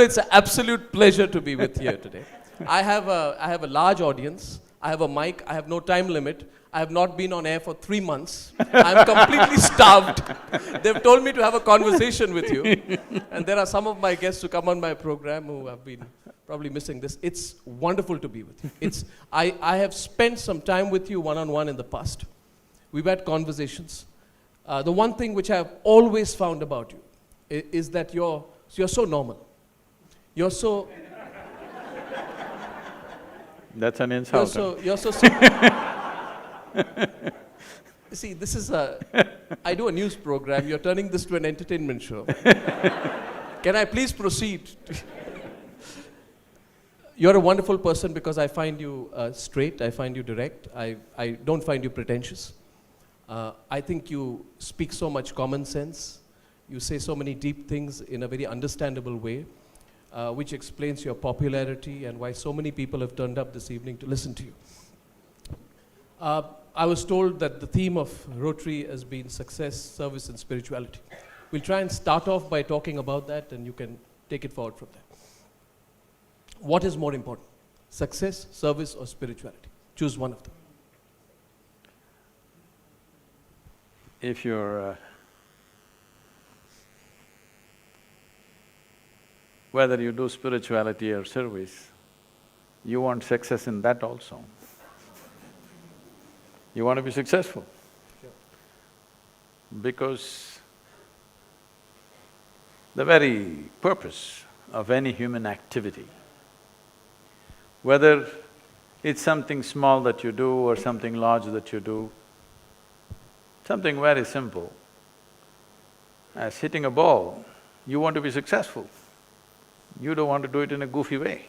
it's an absolute pleasure to be with you here today. I have a large audience. I have a mic. I have no time limit. I have not been on air for 3 months. I'm completely starved. They've told me to have a conversation with you. And there are some of my guests who come on my program who have been probably missing this. It's wonderful to be with you. I have spent some time with you one-on-one in the past. We've had conversations. The one thing which I've always found about you is that you're so normal. You're so... That's an insult. You're so See, this is I do a news program. You're turning this to an entertainment show. Can I please proceed? You're a wonderful person because I find you straight. I find you direct. I don't find you pretentious. I think you speak so much common sense. You say so many deep things in a very understandable way, which explains your popularity and why so many people have turned up this evening to listen to you. I was told that the theme of Rotary has been success, service, and spirituality. We'll try and start off by talking about that, and you can take it forward from there. What is more important, success, service, or spirituality? Choose one of them. If you're… whether you do spirituality or service, you want success in that also. You want to be successful. Sure. Because the very purpose of any human activity, whether it's something small that you do or something large that you do, something very simple as hitting a ball, you want to be successful. You don't want to do it in a goofy way.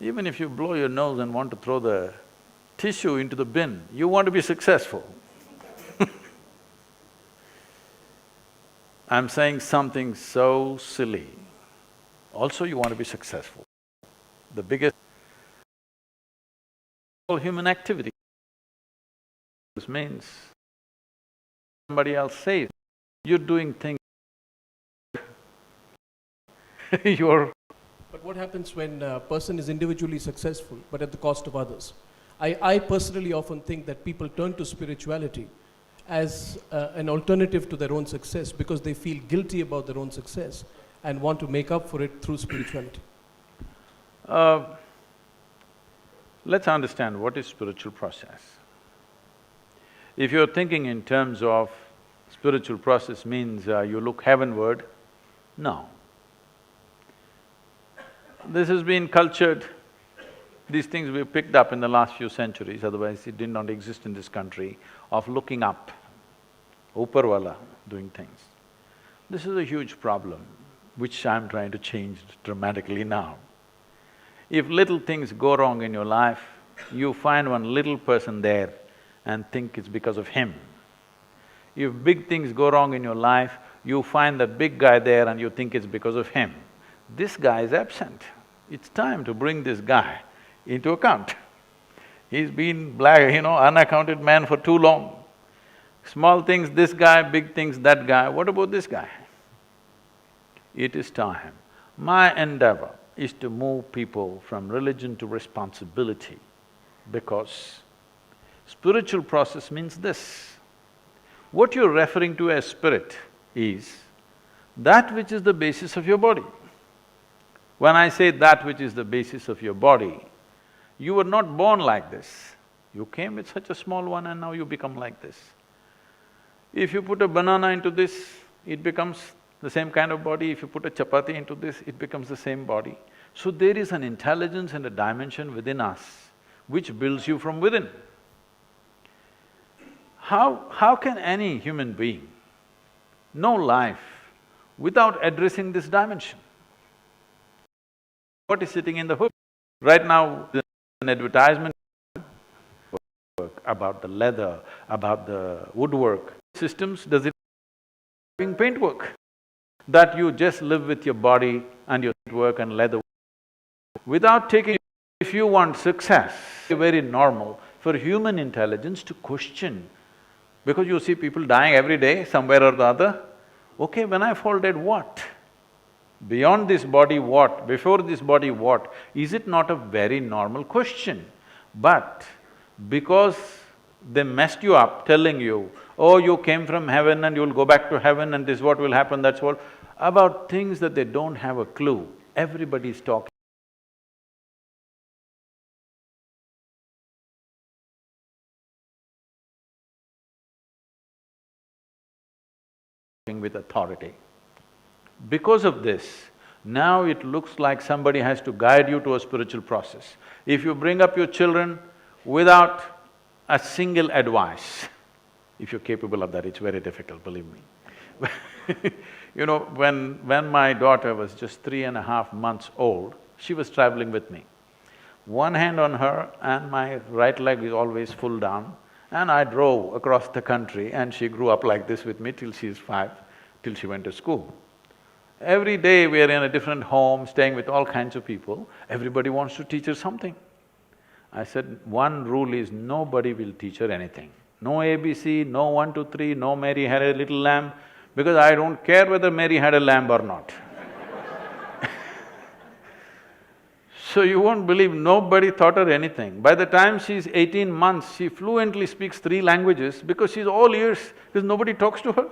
Even if you blow your nose and want to throw the tissue into the bin, you want to be successful. I'm saying something so silly. Also you want to be successful. The biggest human activity. This means somebody else says, you're doing things you're… But what happens when a person is individually successful but at the cost of others? I personally often think that people turn to spirituality as an alternative to their own success because they feel guilty about their own success and want to make up for it through spirituality. Let's understand what is spiritual process. If you're thinking in terms of spiritual process means you look heavenward, no. This has been cultured, these things we picked up in the last few centuries, otherwise it did not exist in this country, of looking up, Uparwala, doing things. This is a huge problem, which I'm trying to change dramatically now. If little things go wrong in your life, you find one little person there and think it's because of him. If big things go wrong in your life, you find that big guy there and you think it's because of him. This guy is absent. It's time to bring this guy into account. He's been unaccounted man for too long. Small things this guy, big things that guy, what about this guy? It is time. My endeavor is to move people from religion to responsibility because spiritual process means this. What you're referring to as spirit is that which is the basis of your body. When I say that which is the basis of your body, you were not born like this. You came with such a small one and now you become like this. If you put a banana into this, it becomes the same kind of body. If you put a chapati into this, it becomes the same body. So there is an intelligence and a dimension within us which builds you from within. How can any human being know life without addressing this dimension? What is sitting in the hook? Right now, there's an advertisement about the leather, about the woodwork. Systems, does it doing paintwork? That you just live with your body and your work and leather. Without taking… if you want success, it's very normal for human intelligence to question. Because you see people dying every day, somewhere or the other. Okay, when I fall dead, what? Beyond this body what? Before this body what? Is it not a very normal question? But because they messed you up telling you, oh, you came from heaven and you'll go back to heaven and this is what will happen, that's what… about things that they don't have a clue, everybody's talking with authority. Because of this, now it looks like somebody has to guide you to a spiritual process. If you bring up your children without a single advice, if you're capable of that, it's very difficult, believe me. You know, when my daughter was just 3.5 months old, she was traveling with me. One hand on her and my right leg is always full down, and I drove across the country and she grew up like this with me till she's 5, till she went to school. Every day we are in a different home, staying with all kinds of people, everybody wants to teach her something. I said, one rule is nobody will teach her anything. No ABC, no 1, 2, 3, no Mary had a little lamb, because I don't care whether Mary had a lamb or not. So you won't believe, nobody taught her anything. By the time she's 18 months, she fluently speaks 3 languages because she's all ears, because nobody talks to her.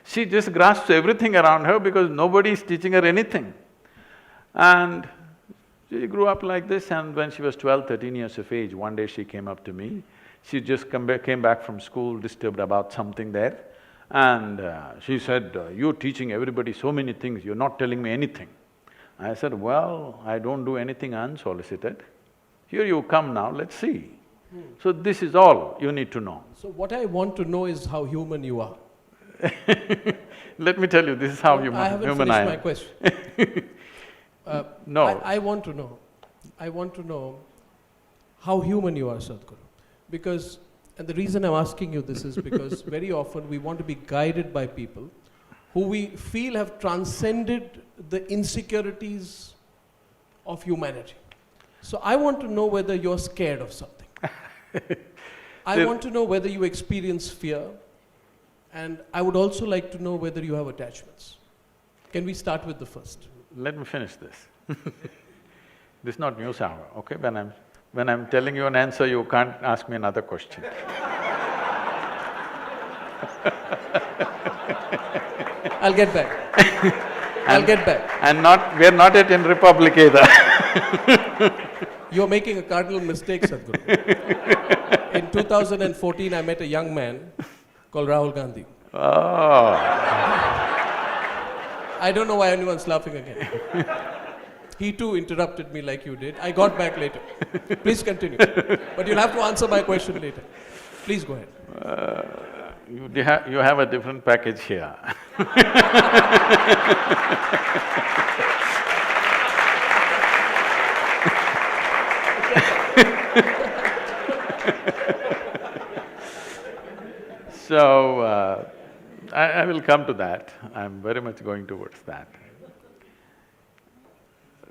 She just grasps everything around her because nobody is teaching her anything. And she grew up like this, and when she was 12, 13 years of age, one day she came up to me. She just came back from school, disturbed about something there, and she said, you're teaching everybody so many things, you're not telling me anything. I said, well, I don't do anything unsolicited. Here you come now, let's see. So this is all you need to know. So what I want to know is how human you are. Let me tell you, this is how human I am. I haven't finished my question. No. I want to know how human you are, Sadhguru. Because… and the reason I'm asking you this is because very often we want to be guided by people who we feel have transcended the insecurities of humanity. So I want to know whether you're scared of something. I want to know whether you experience fear, and I would also like to know whether you have attachments. Can we start with the first? Let me finish this. This is not news hour, okay? When I'm telling you an answer, you can't ask me another question. I'll get back. I'll get back. And we're not yet in Republic either. You're making a cardinal mistake, Sadhguru. In 2014, I met a young man called Rahul Gandhi. Oh. I don't know why anyone's laughing again. He too interrupted me like you did. I got back later. Please continue. But you'll have to answer my question later. Please go ahead. You have a different package here. So, I will come to that. I'm very much going towards that.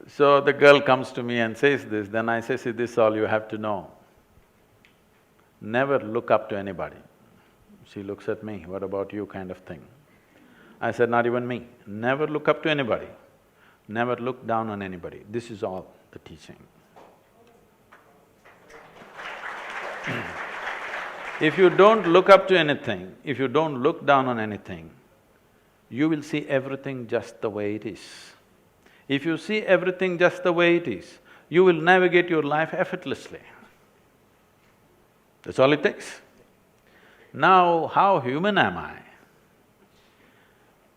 So the girl comes to me and says this, then I say, see, this is all you have to know. Never look up to anybody. She looks at me, what about you, kind of thing. I said, not even me. Never look up to anybody. Never look down on anybody. This is all the teaching. If you don't look up to anything, if you don't look down on anything, you will see everything just the way it is. If you see everything just the way it is, you will navigate your life effortlessly. That's all it takes. Now, how human am I?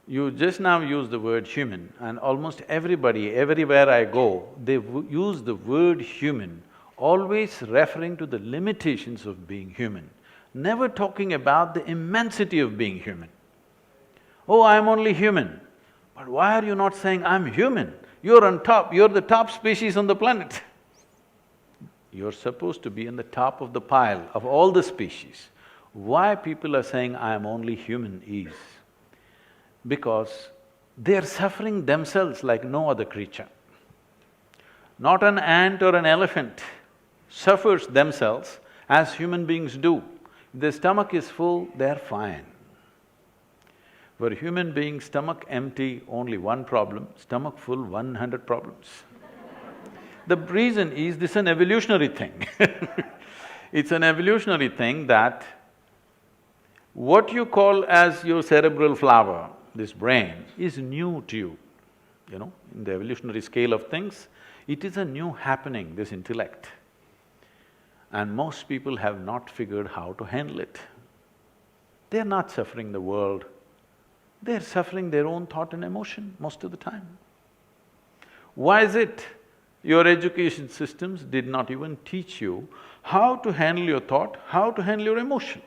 You just now use the word human, and almost everybody, everywhere I go, they use the word human, always referring to the limitations of being human, never talking about the immensity of being human. Oh, I'm only human. But why are you not saying, I'm human? You're on top, you're the top species on the planet. You're supposed to be on the top of the pile of all the species. Why people are saying, I'm only human is because they're suffering themselves like no other creature. Not an ant or an elephant suffers themselves as human beings do. If their stomach is full, they're fine. For a human being, stomach empty, only one problem, stomach full, 100 problems. The reason is this is an evolutionary thing. It's an evolutionary thing that what you call as your cerebral flower, this brain, is new to you. You know, in the evolutionary scale of things, it is a new happening, this intellect. And most people have not figured how to handle it. They're not suffering the world, they're suffering their own thought and emotion most of the time. Why is it? Your education systems did not even teach you how to handle your thought, how to handle your emotion.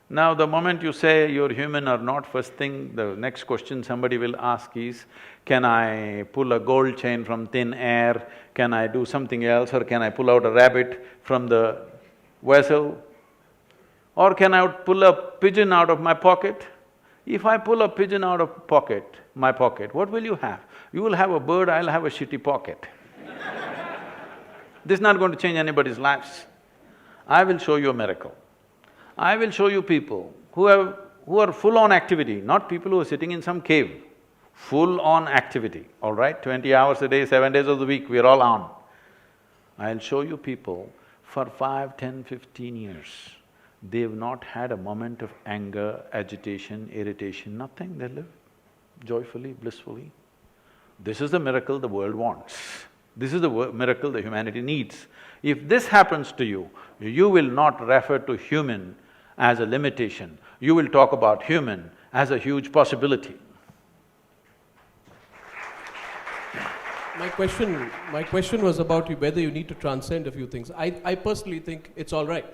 Now, the moment you say you're human or not, first thing, the next question somebody will ask is, can I pull a gold chain from thin air? Can I do something else? Or can I pull out a rabbit from the vessel? Or can I pull a pigeon out of my pocket? If I pull a pigeon out of my pocket, what will you have? You will have a bird, I'll have a shitty pocket. This is not going to change anybody's lives. I will show you a miracle. I will show you people who are full-on activity, not people who are sitting in some cave. Full-on activity, all right? 20 hours a day, 7 days of the week, we're all on. I'll show you people for 5, 10, 15 years, they've not had a moment of anger, agitation, irritation, nothing, they live joyfully, blissfully. This is the miracle the world wants. This is the miracle the humanity needs. If this happens to you, you will not refer to human as a limitation, you will talk about human as a huge possibility. My question was about whether you need to transcend a few things. I personally think it's all right.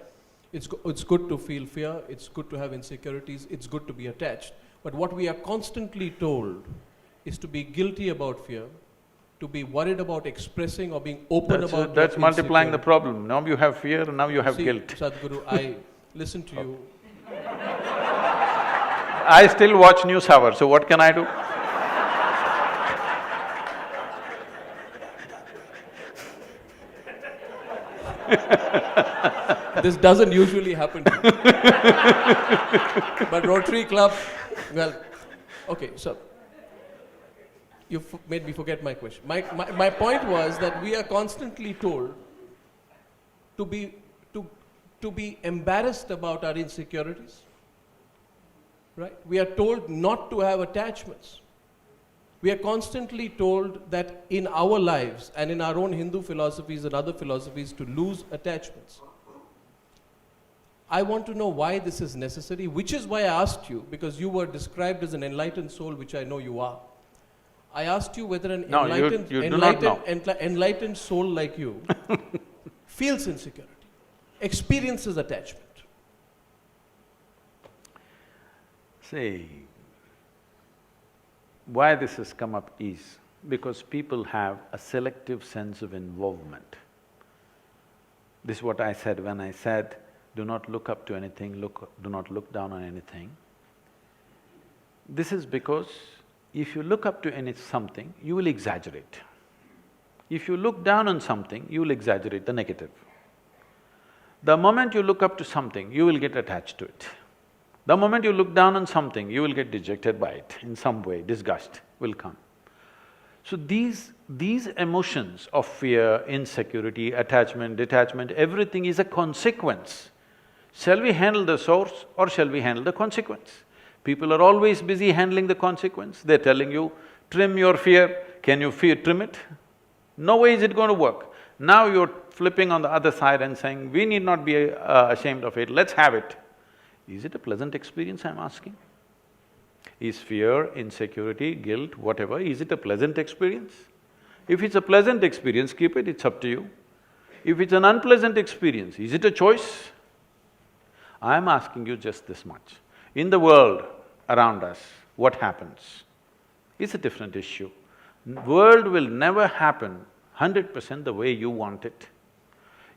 It's good to feel fear, it's good to have insecurities, it's good to be attached. But what we are constantly told is to be guilty about fear, to be worried about expressing or being open about… That's multiplying the problem. Now you have fear and now you have guilt. Sadhguru, I listen to you. I still watch News Hour, so what can I do? This doesn't usually happen to me. But Rotary Club, well, okay, so you made me forget my question. My point was that we are constantly told to be embarrassed about our insecurities, right? We are told not to have attachments. We are constantly told that in our lives and in our own Hindu philosophies and other philosophies to lose attachments. I want to know why this is necessary, which is why I asked you, because you were described as an enlightened soul, which I know you are. I asked you whether an enlightened soul like you feels insecurity, experiences attachment. See, why this has come up is because people have a selective sense of involvement. This is what I said when I said, do not look up to anything, do not look down on anything. This is because if you look up to something, you will exaggerate. If you look down on something, you will exaggerate the negative. The moment you look up to something, you will get attached to it. The moment you look down on something, you will get dejected by it in some way, disgust will come. So these emotions of fear, insecurity, attachment, detachment, everything is a consequence. Shall we handle the source or shall we handle the consequence? People are always busy handling the consequence. They're telling you, trim your fear. Can you trim it? No way is it going to work. Now you're flipping on the other side and saying, we need not be ashamed of it, let's have it. Is it a pleasant experience, I'm asking? Is fear, insecurity, guilt, whatever, is it a pleasant experience? If it's a pleasant experience, keep it, it's up to you. If it's an unpleasant experience, is it a choice? I'm asking you just this much. In the world around us, what happens? It's a different issue. World will never happen 100% the way you want it.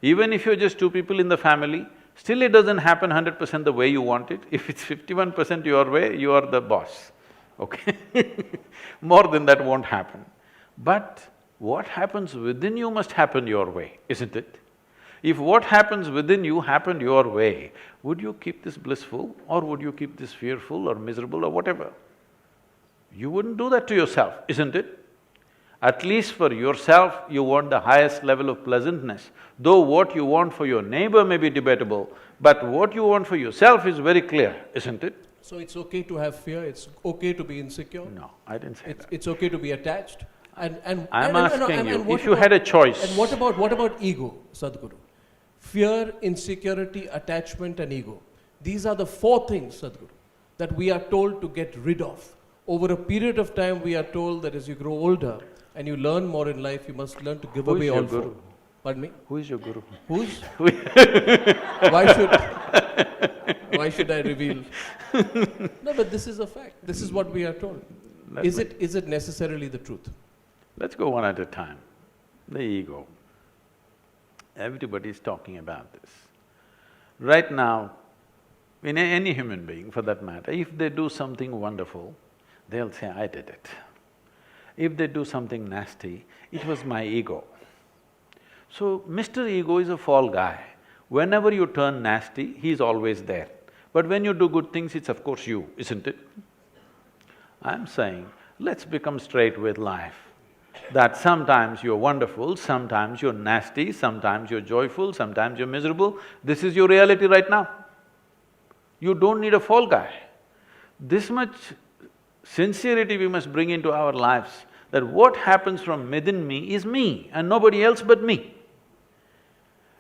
Even if you're just two people in the family, still it doesn't happen 100% the way you want it. If it's 51% your way, you are the boss, okay? More than that won't happen. But what happens within you must happen your way, isn't it? If what happens within you happened your way, would you keep this blissful or would you keep this fearful or miserable or whatever? You wouldn't do that to yourself, isn't it? At least for yourself, you want the highest level of pleasantness. Though what you want for your neighbor may be debatable, but what you want for yourself is very clear, isn't it? So it's okay to have fear, it's okay to be insecure? No, I didn't say that. It's okay to be attached? I'm asking you, if you had a choice… And what about ego, Sadhguru? Fear, insecurity, attachment and ego. These are the four things, Sadhguru, that we are told to get rid of. Over a period of time, we are told that as you grow older and you learn more in life, you must learn to give away all four. Pardon me? Who is your guru? Who's? Why should I reveal? No, but this is a fact. This is what we are told. Is it necessarily the truth? Let's go one at a time. The ego. Everybody is talking about this. Right now, in any human being for that matter, if they do something wonderful, they'll say, I did it. If they do something nasty, it was my ego. So, Mr. Ego is a fall guy. Whenever you turn nasty, he's always there. But when you do good things, it's of course you, isn't it? I'm saying, let's become straight with life. That sometimes you're wonderful, sometimes you're nasty, sometimes you're joyful, sometimes you're miserable. This is your reality right now. You don't need a fall guy. This much sincerity we must bring into our lives, that what happens from within me is me and nobody else but me.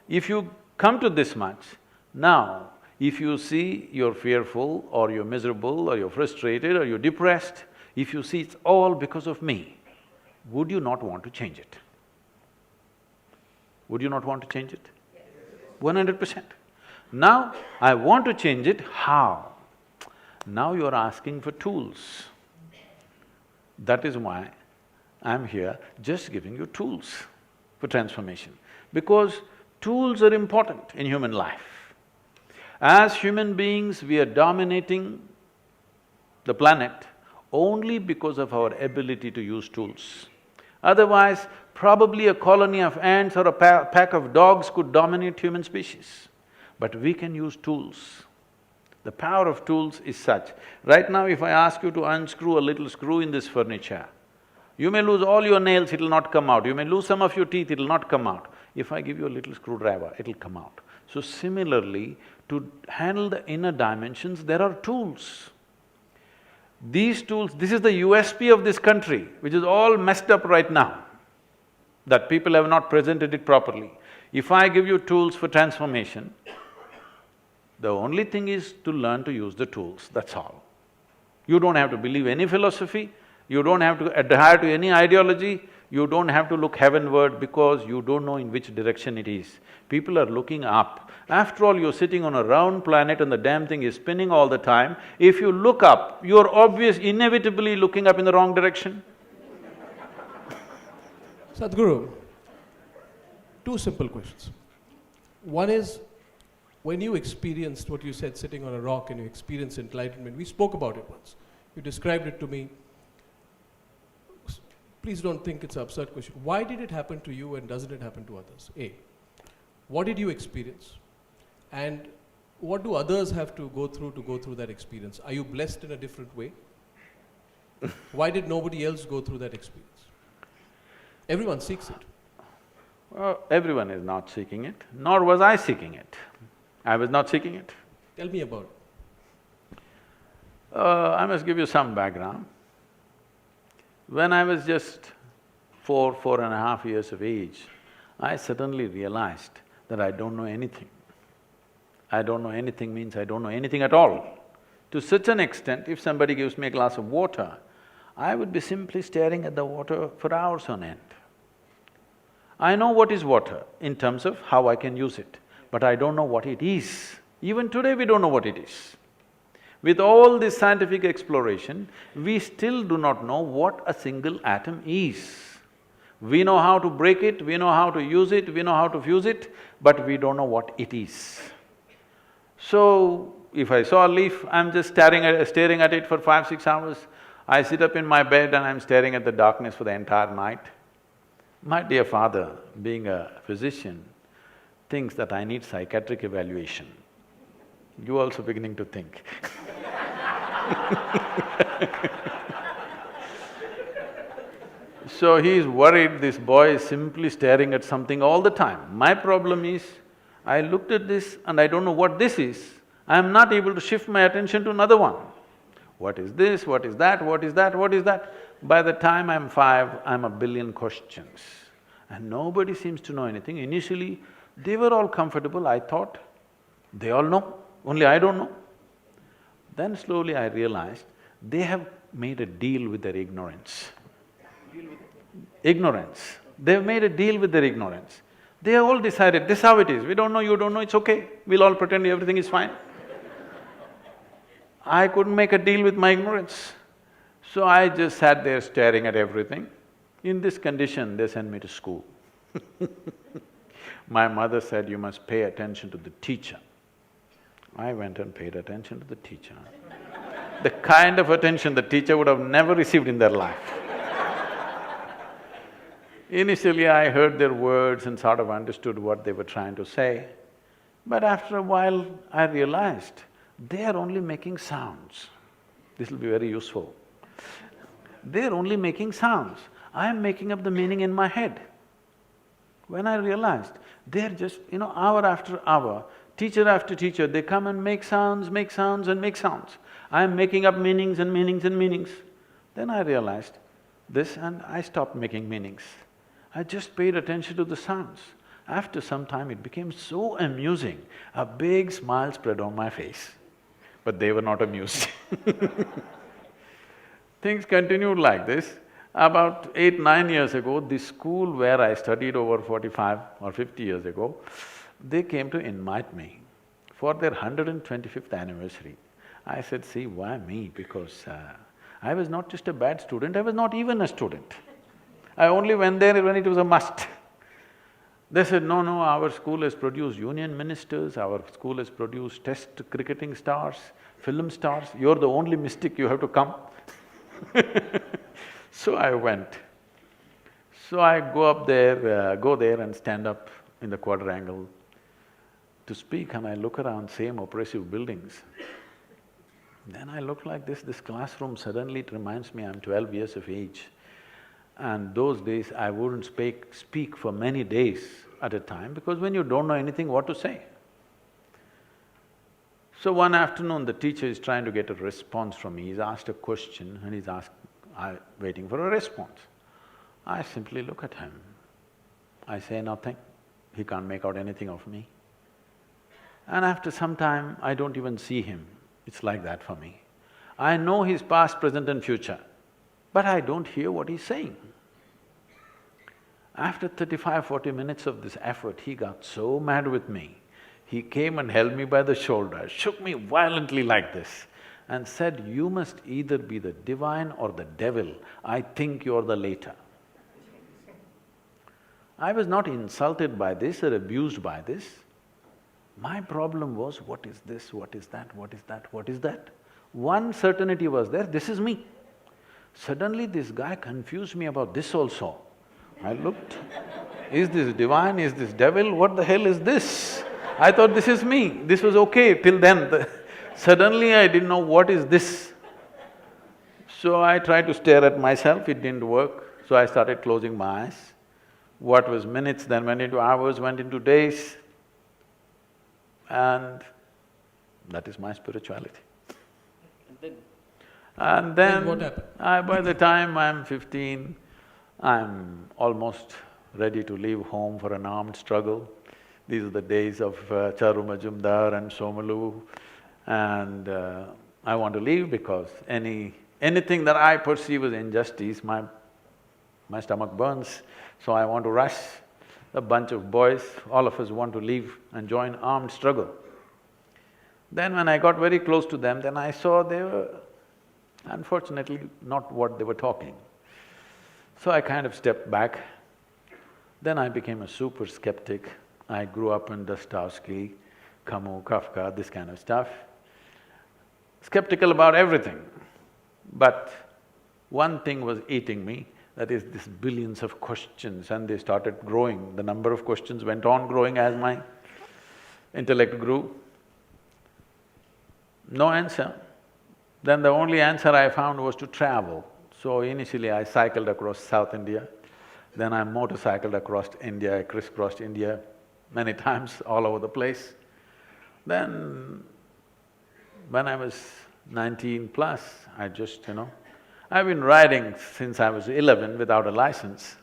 If you come to this much, now if you see you're fearful or you're miserable or you're frustrated or you're depressed, if you see it's all because of me, would you not want to change it? Would you not want to change it? 100%. Now, I want to change it, how? Now you're asking for tools. That is why I'm here just giving you tools for transformation. Because tools are important in human life. As human beings, we are dominating the planet only because of our ability to use tools. Otherwise, probably a colony of ants or a pack of dogs could dominate human species. But we can use tools. The power of tools is such. Right now, if I ask you to unscrew a little screw in this furniture, you may lose all your nails, it'll not come out. You may lose some of your teeth, it'll not come out. If I give you a little screwdriver, it'll come out. So similarly, to handle the inner dimensions, there are tools. These tools… this is the USP of this country, which is all messed up right now, that people have not presented it properly. If I give you tools for transformation, the only thing is to learn to use the tools, that's all. You don't have to believe any philosophy, you don't have to adhere to any ideology, you don't have to look heavenward because you don't know in which direction it is. People are looking up. After all, you're sitting on a round planet and the damn thing is spinning all the time. If you look up, you're inevitably looking up in the wrong direction. Sadhguru, two simple questions. One is, when you experienced what you said, sitting on a rock, and you experienced enlightenment, we spoke about it once. You described it to me. Please don't think it's an absurd question. Why did it happen to you and doesn't it happen to others? A, what did you experience? And what do others have to go through that experience? Are you blessed in a different way? Why did nobody else go through that experience? Everyone seeks it. Well, everyone is not seeking it, nor was I seeking it. I was not seeking it. Tell me about it. I must give you some background. When I was just 4.5 years of age, I suddenly realized that I don't know anything. I don't know anything means I don't know anything at all. To such an extent, if somebody gives me a glass of water, I would be simply staring at the water for hours on end. I know what is water in terms of how I can use it, but I don't know what it is. Even today we don't know what it is. With all this scientific exploration, we still do not know what a single atom is. We know how to break it, we know how to use it, we know how to fuse it, but we don't know what it is. So, if I saw a leaf, I'm just staring at it for 5–6 hours. I sit up in my bed and I'm staring at the darkness for the entire night. My dear father, being a physician, thinks that I need psychiatric evaluation. You also beginning to think. So he is worried this boy is simply staring at something all the time. My problem is, I looked at this and I don't know what this is. I am not able to shift my attention to another one. What is this? What is that? What is that? What is that? By the time I'm 5, I'm a billion questions. And nobody seems to know anything. Initially, they were all comfortable, I thought. They all know, only I don't know. Then slowly I realized, they have made a deal with their ignorance. Ignorance. They've made a deal with their ignorance. They have all decided, this is how it is, we don't know, you don't know, it's okay, we'll all pretend everything is fine. I couldn't make a deal with my ignorance. So I just sat there staring at everything. In this condition, they sent me to school. My mother said, you must pay attention to the teacher. I went and paid attention to the teacher. The kind of attention the teacher would have never received in their life. Initially, I heard their words and sort of understood what they were trying to say. But after a while, I realized they are only making sounds. This will be very useful. They're only making sounds. I am making up the meaning in my head. When I realized, they're just, hour after hour, teacher after teacher, they come and make sounds and make sounds. I am making up meanings and meanings and meanings. Then I realized this and I stopped making meanings. I just paid attention to the sounds. After some time, it became so amusing, a big smile spread on my face. But they were not amused. Things continued like this. About 8, 9 years ago, the school where I studied over 45 or 50 years ago, they came to invite me for their 125th anniversary. I said, see, why me? Because I was not just a bad student, I was not even a student. I only went there when it was a must. They said, no, no, our school has produced union ministers, our school has produced test cricketing stars, film stars, you're the only mystic, you have to come. So I went. So I go there and stand up in the quadrangle to speak, and I look around, same oppressive buildings. Then I look like this classroom, suddenly it reminds me I'm 12 years of age. And those days I wouldn't speak for many days at a time, because when you don't know anything, what to say? So one afternoon, the teacher is trying to get a response from me. He's asked a question and he's waiting for a response. I simply look at him. I say nothing. He can't make out anything of me. And after some time, I don't even see him. It's like that for me. I know his past, present and future, but I don't hear what he's saying. After 35, 40 minutes of this effort, he got so mad with me. He came and held me by the shoulder, shook me violently like this and said, you must either be the divine or the devil. I think you're the later. I was not insulted by this or abused by this. My problem was, what is this, what is that, what is that, what is that? One certainty was there, this is me. Suddenly this guy confused me about this also. I looked, is this divine, is this devil, what the hell is this? I thought this is me, this was okay till then. Suddenly I didn't know what is this. So I tried to stare at myself, it didn't work, so I started closing my eyes. What was minutes then went into hours, went into days, and that is my spirituality. And then what happened? By the time I'm 15, I'm almost ready to leave home for an armed struggle. These are the days of Charu Majumdar and Somalu, and I want to leave because anything that I perceive as injustice, my stomach burns, so I want to rush. A bunch of boys, all of us want to leave and join armed struggle. Then when I got very close to them, then I saw they were unfortunately not what they were talking. So I kind of stepped back. Then I became a super skeptic. I grew up in Dostoevsky, Camus, Kafka, this kind of stuff. Skeptical about everything. But one thing was eating me, that is these billions of questions, and they started growing. The number of questions went on growing as my Intellect grew. No answer. Then the only answer I found was to travel. So initially I cycled across South India, then I motorcycled across India, I crisscrossed India many times all over the place. Then when I was 19 plus, I just, I've been riding since I was 11 without a license.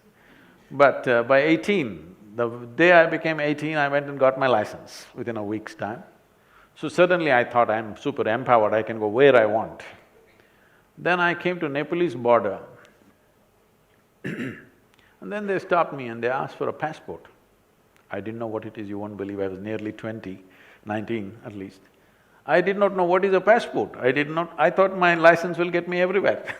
But by 18, the day I became 18, I went and got my license within a week's time. So suddenly I thought I'm super empowered, I can go where I want. Then I came to Nepalese border and then they stopped me and they asked for a passport. I didn't know what it is, you won't believe, I was nearly 20, 19 at least. I did not know what is a passport, I thought my license will get me everywhere.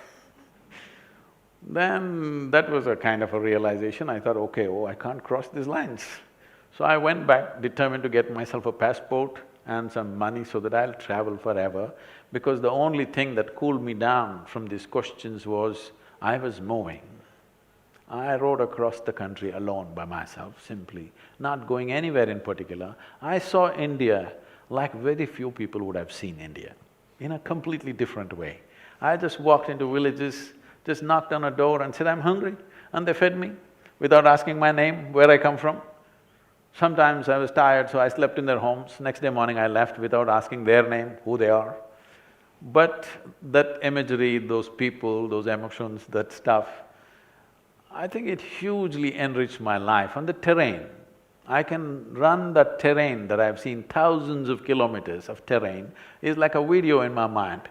Then that was a kind of a realization, I thought, okay, I can't cross these lines. So I went back, determined to get myself a passport and some money so that I'll travel forever, because the only thing that cooled me down from these questions was, I was moving. I rode across the country alone by myself, simply, not going anywhere in particular. I saw India like very few people would have seen India, in a completely different way. I just walked into villages, just knocked on a door and said, I'm hungry, and they fed me without asking my name, where I come from. Sometimes I was tired, so I slept in their homes. Next day morning I left without asking their name, who they are. But that imagery, those people, those emotions, that stuff, I think it hugely enriched my life. And the terrain, I can run that terrain that I've seen, thousands of kilometers of terrain, is like a video in my mind.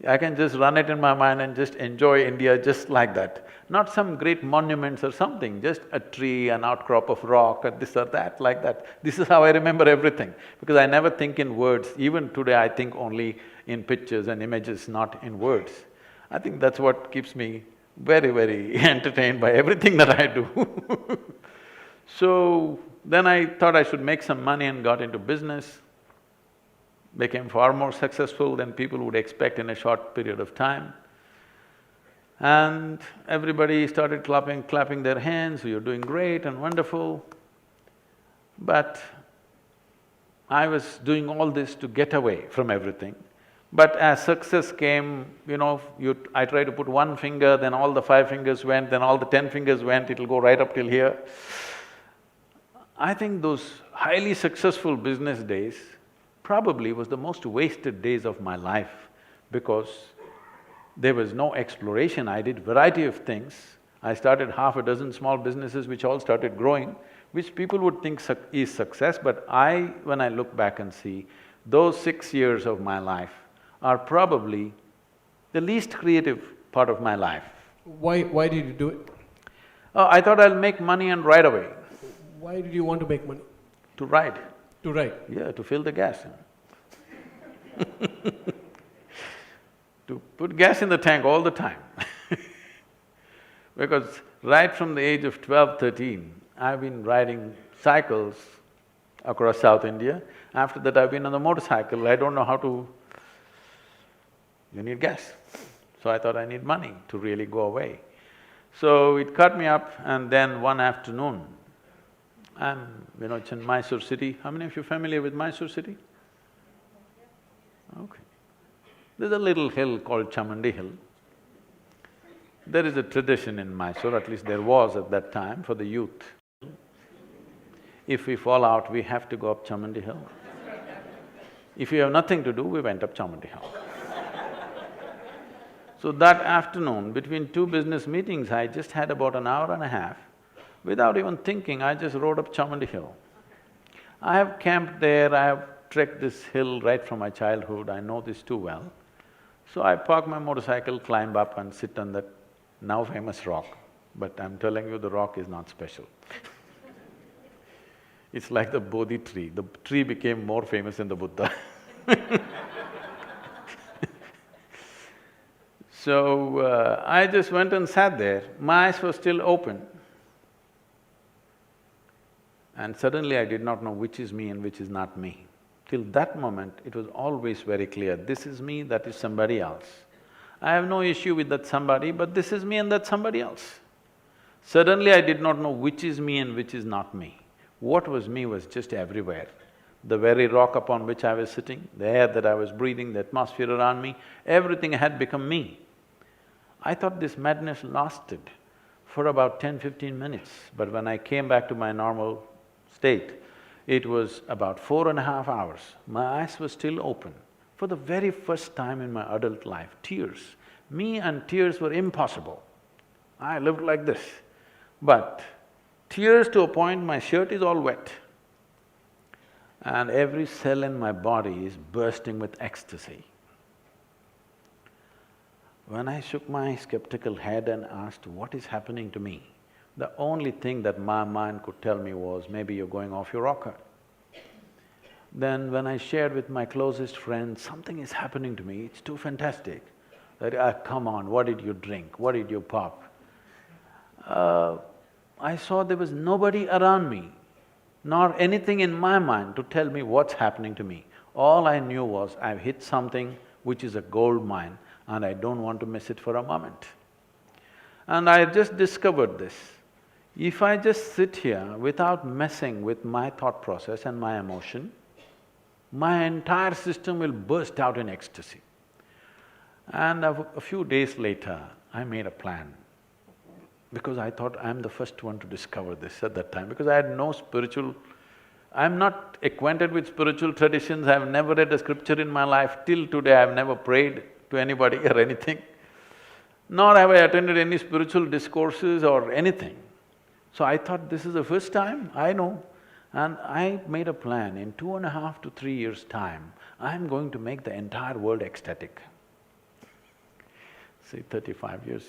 I can just run it in my mind and just enjoy India just like that. Not some great monuments or something, just a tree, an outcrop of rock, or this or that, like that. This is how I remember everything, because I never think in words. Even today I think only in pictures and images, not in words. I think that's what keeps me very, very entertained by everything that I do. So then I thought I should make some money and got into business, became far more successful than people would expect in a short period of time. And everybody started clapping their hands, you're doing great and wonderful. But I was doing all this to get away from everything. But as success came, I try to put one finger, then all the 5 fingers went, then all the 10 fingers went, it'll go right up till here. I think those highly successful business days probably was the most wasted days of my life, because there was no exploration. I did variety of things. I started half a dozen small businesses which all started growing, which people would think is success, but when I look back and see, those 6 years of my life are probably the least creative part of my life. Why did you do it? I thought I'll make money and ride away. Why did you want to make money? To ride. To ride? Yeah, to fill the gas. To put gas in the tank all the time. Because right from the age of 12, 13, I've been riding cycles across South India. After that, I've been on the motorcycle. I don't know how to… You need gas. So I thought I need money to really go away. So it caught me up, and then one afternoon, it's in Mysore city. How many of you are familiar with Mysore city? Okay. There's a little hill called Chamandi Hill. There is a tradition in Mysore, at least there was at that time, for the youth. If we fall out, we have to go up Chamandi Hill. If we have nothing to do, we went up Chamandi Hill. So that afternoon, between 2 business meetings, I just had about an hour and a half. Without even thinking, I just rode up Chamandi Hill. I have camped there, I have trekked this hill right from my childhood, I know this too well. So I park my motorcycle, climb up and sit on that now famous rock. But I'm telling you, the rock is not special. It's like the Bodhi tree. The tree became more famous than the Buddha. So, I just went and sat there. My eyes were still open. And suddenly I did not know which is me and which is not me. Till that moment, it was always very clear, this is me, that is somebody else. I have no issue with that somebody, but this is me and that's somebody else. Suddenly I did not know which is me and which is not me. What was me was just everywhere. the very rock upon which I was sitting, the air that I was breathing, the atmosphere around me, everything had become me. I thought this madness lasted for about 10-15 minutes, but when I came back to my normal state, it was about 4.5 hours. My eyes were still open. For the very first time in my adult life, tears. Me and tears were impossible. I lived like this. But tears to a point, my shirt is all wet. And every cell in my body is bursting with ecstasy. When I shook my skeptical head and asked, what is happening to me? The only thing that my mind could tell me was, maybe you're going off your rocker. Then when I shared with my closest friends, something is happening to me, it's too fantastic. That, come on, what did you drink? What did you pop? I saw there was nobody around me, nor anything in my mind to tell me what's happening to me. All I knew was, I've hit something which is a gold mine, and I don't want to miss it for a moment. And I just discovered this. If I just sit here without messing with my thought process and my emotion, my entire system will burst out in ecstasy. And a few days later, I made a plan, because I thought I'm the first one to discover this at that time, because I had no spiritual… I'm not acquainted with spiritual traditions, I've never read a scripture in my life. Till today, I've never prayed to anybody or anything, nor have I attended any spiritual discourses or anything. So I thought, this is the first time, I know. And I made a plan, in 2.5 to 3 years' time, I'm going to make the entire world ecstatic. See, 35 years.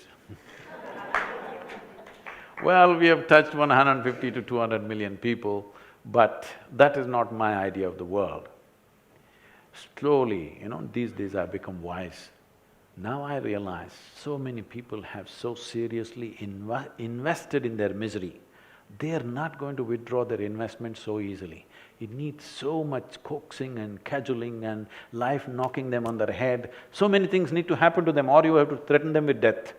Well, we have touched 150 to 200 million people, but that is not my idea of the world. Slowly, these days I've become wise. Now I realize so many people have so seriously invested in their misery. They are not going to withdraw their investment so easily. It needs so much coaxing and cajoling and life knocking them on their head. So many things need to happen to them, or you have to threaten them with death.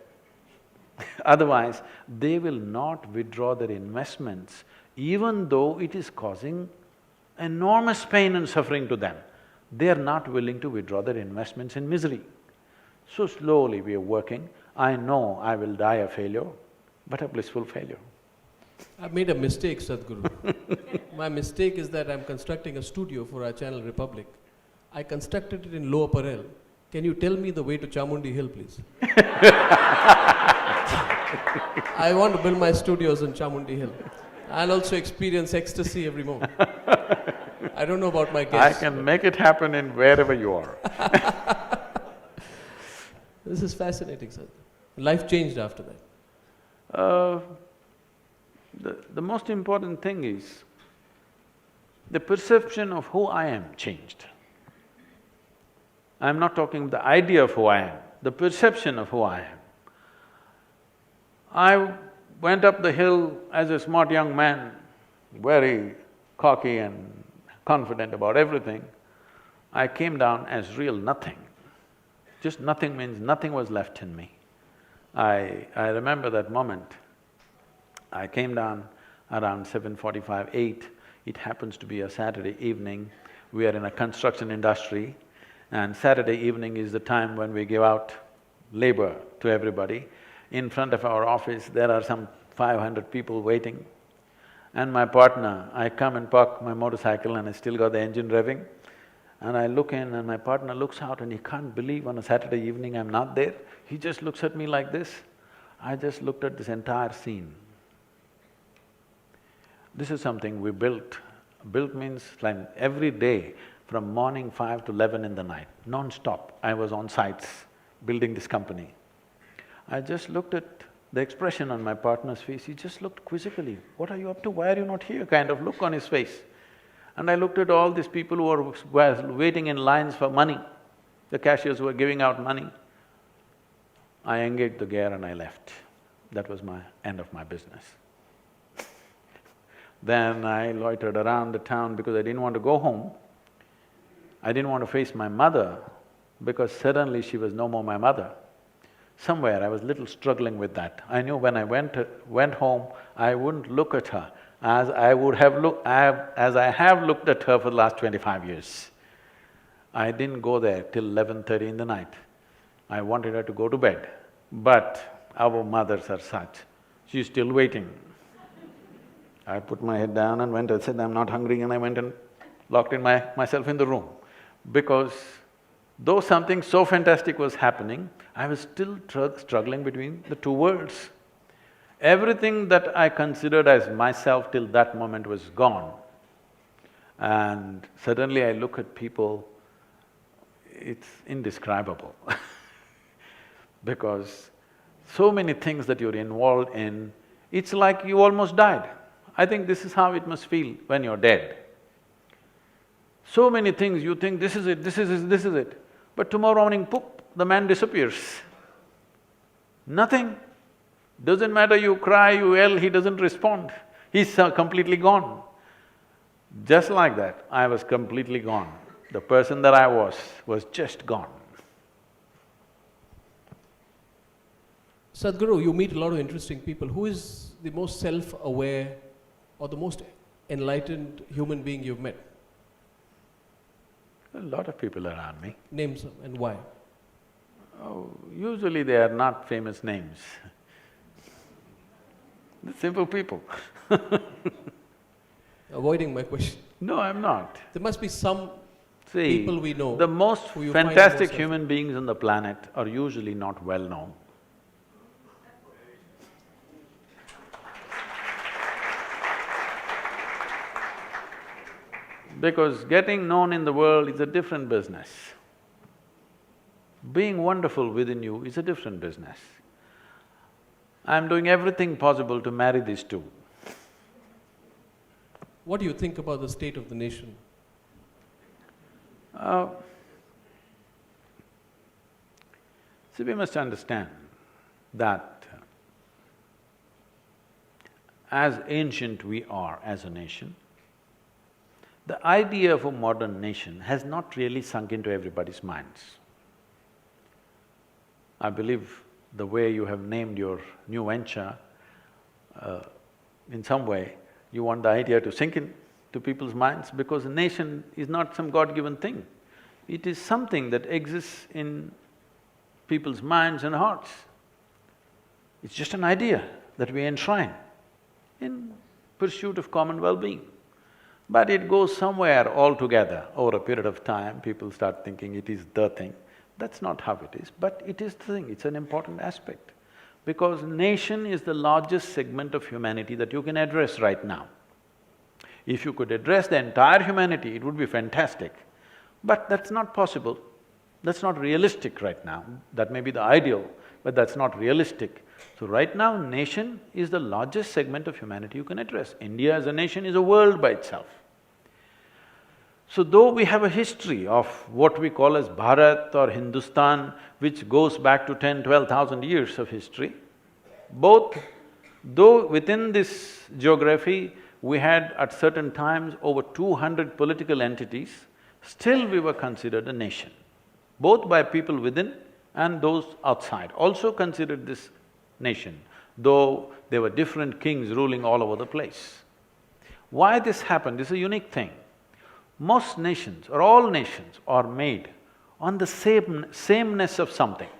Otherwise, they will not withdraw their investments, even though it is causing enormous pain and suffering to them. They are not willing to withdraw their investments in misery. So slowly we are working. I know I will die a failure, but a blissful failure. I've made a mistake, Sadhguru. My mistake is that I'm constructing a studio for our channel Republic. I constructed it in Lower Parel. Can you tell me the way to Chamundi Hill, please? I want to build my studios on Chamundi Hill. I'll also experience ecstasy every moment. I don't know about my guests. I can make it happen in wherever you are. This is fascinating, sir. Life changed after that. The most important thing is, the perception of who I am changed. I'm not talking the idea of who I am, the perception of who I am. I went up the hill as a smart young man, very cocky and confident about everything. I came down as real nothing. Just nothing means nothing was left in me. I remember that moment. I came down around 7:45, 8. It happens to be a Saturday evening. We are in a construction industry, and Saturday evening is the time when we give out labor to everybody. In front of our office, there are some 500 people waiting. And my partner, I come and park my motorcycle and I still got the engine revving. And I look in and my partner looks out and he can't believe on a Saturday evening I'm not there. He just looks at me like this. I just looked at this entire scene. This is something we built. Built means like every day from morning 5 to 11 in the night, non-stop, I was on sites building this company. I just looked at the expression on my partner's face, he just looked quizzically, what are you up to, why are you not here, kind of look on his face. And I looked at all these people who were waiting in lines for money, the cashiers were giving out money. I engaged the gear and I left. That was my end of my business. Then I loitered around the town because I didn't want to go home. I didn't want to face my mother because suddenly she was no more my mother. Somewhere I was little struggling with that. I knew when I went home, I wouldn't look at her as I have looked at her for the last 25 years. I didn't go there till 11:30 in the night. I wanted her to go to bed, but our mothers are such, she's still waiting. I put my head down and went and said, I'm not hungry, and I went and locked myself in the room. Because though something so fantastic was happening, I was still struggling between the two worlds. Everything that I considered as myself till that moment was gone. And suddenly I look at people, it's indescribable because so many things that you're involved in, it's like you almost died. I think this is how it must feel when you're dead. So many things you think, this is it, this is it, this is it. But tomorrow morning, poof, the man disappears. Nothing. Doesn't matter, you cry, you yell, he doesn't respond. He's completely gone. Just like that, I was completely gone. The person that I was just gone. Sadhguru, you meet a lot of interesting people. Who is the most self-aware or the most enlightened human being you've met? A lot of people around me. Name some and why? Oh, usually they are not famous names. The simple people. Avoiding my question. No, I'm not. There must be some See, people we know. the most who you find fantastic most human beings on the planet are usually not well known. Because getting known in the world is a different business. Being wonderful within you is a different business. I'm doing everything possible to marry these two. What do you think about the state of the nation? See, we must understand that as ancient we are as a nation, the idea of a modern nation has not really sunk into everybody's minds. I believe the way you have named your new venture, in some way, you want the idea to sink in to people's minds because a nation is not some God-given thing. It is something that exists in people's minds and hearts. It's just an idea that we enshrine in pursuit of common well-being. But it goes somewhere altogether. Over a period of time, people start thinking it is the thing. That's not how it is, but it is the thing, it's an important aspect. Because nation is the largest segment of humanity that you can address right now. If you could address the entire humanity, it would be fantastic. But that's not possible, that's not realistic right now. That may be the ideal, but that's not realistic. So right now, nation is the largest segment of humanity you can address. India as a nation is a world by itself. So though we have a history of what we call as Bharat or Hindustan, which goes back to 10,000–12,000 years of history, though within this geography we had at certain times over 200 political entities, still we were considered a nation, both by people within and those outside also considered this nation, though there were different kings ruling all over the place. Why this happened is a unique thing. Most nations or all nations are made on the sameness of something.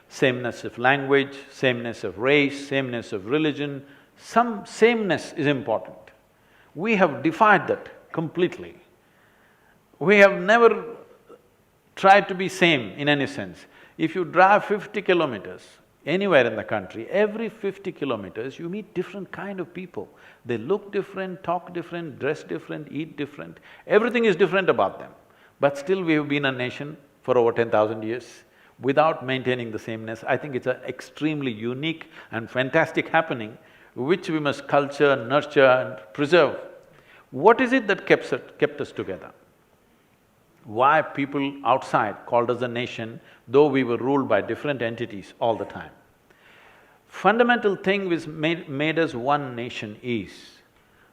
Sameness of language, sameness of race, sameness of religion, some sameness is important. We have defied that completely. We have never tried to be same in any sense. If you drive 50 kilometers anywhere in the country, every 50 kilometers you meet different kind of people. They look different, talk different, dress different, eat different, everything is different about them. But still we have been a nation for over 10,000 years without maintaining the sameness. I think it's an extremely unique and fantastic happening which we must culture, nurture and preserve. What is it that kept us together? Why people outside called us a nation, though we were ruled by different entities all the time? Fundamental thing which made us one nation is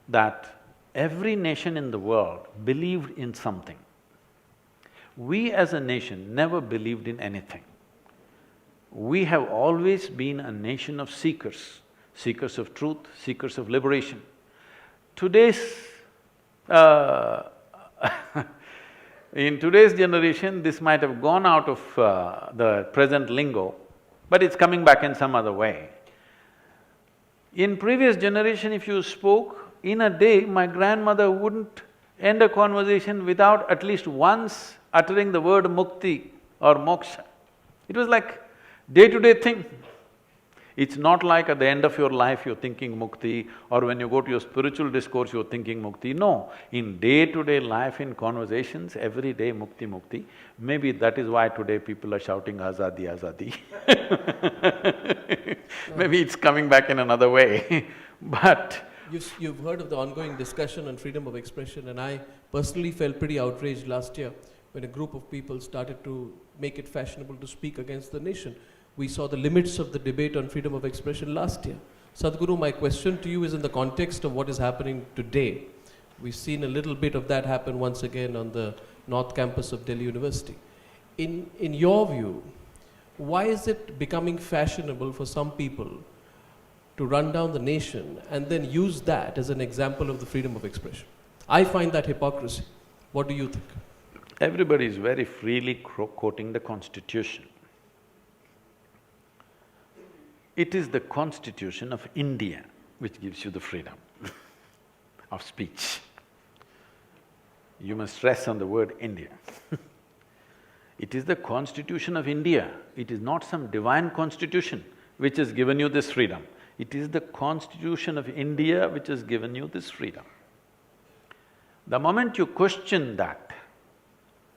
that every nation in the world believed in something. We as a nation never believed in anything. We have always been a nation of seekers, seekers of truth, seekers of liberation. Today's… in today's generation, this might have gone out of the present lingo, but it's coming back in some other way. In previous generation, if you spoke, in a day, my grandmother wouldn't end a conversation without at least once uttering the word mukti or moksha. It was like day-to-day thing. It's not like at the end of your life you're thinking mukti, or when you go to your spiritual discourse you're thinking mukti. No, in day-to-day life, in conversations, every day mukti, mukti. Maybe that is why today people are shouting azadi, azadi. Maybe it's coming back in another way, but… You've heard of the ongoing discussion on freedom of expression, and I personally felt pretty outraged last year when a group of people started to make it fashionable to speak against the nation. We saw the limits of the debate on freedom of expression last year. Sadhguru, my question to you is in the context of what is happening today. We've seen a little bit of that happen once again on the North Campus of Delhi University. In your view, why is it becoming fashionable for some people to run down the nation and then use that as an example of the freedom of expression? I find that hypocrisy. What do you think? Everybody is very freely quoting the Constitution. It is the Constitution of India which gives you the freedom of speech. You must stress on the word India. It is the Constitution of India, it is not some divine constitution which has given you this freedom. It is the Constitution of India which has given you this freedom. The moment you question that,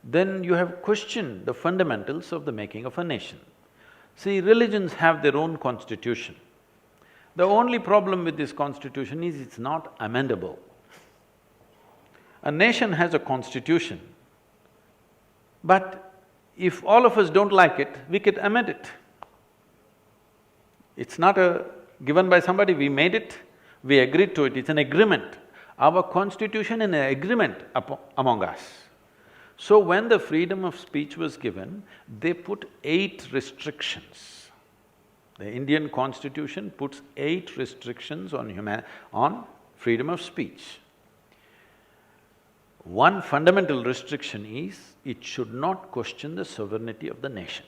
then you have questioned the fundamentals of the making of a nation. See, religions have their own constitution. The only problem with this constitution is it's not amendable. A nation has a constitution, but if all of us don't like it, we can amend it. It's not given by somebody, we made it, we agreed to it, it's an agreement. Our constitution is an agreement among us. So when the freedom of speech was given, they put 8 restrictions. The Indian constitution puts 8 restrictions on freedom of speech. One fundamental restriction is, it should not question the sovereignty of the nation.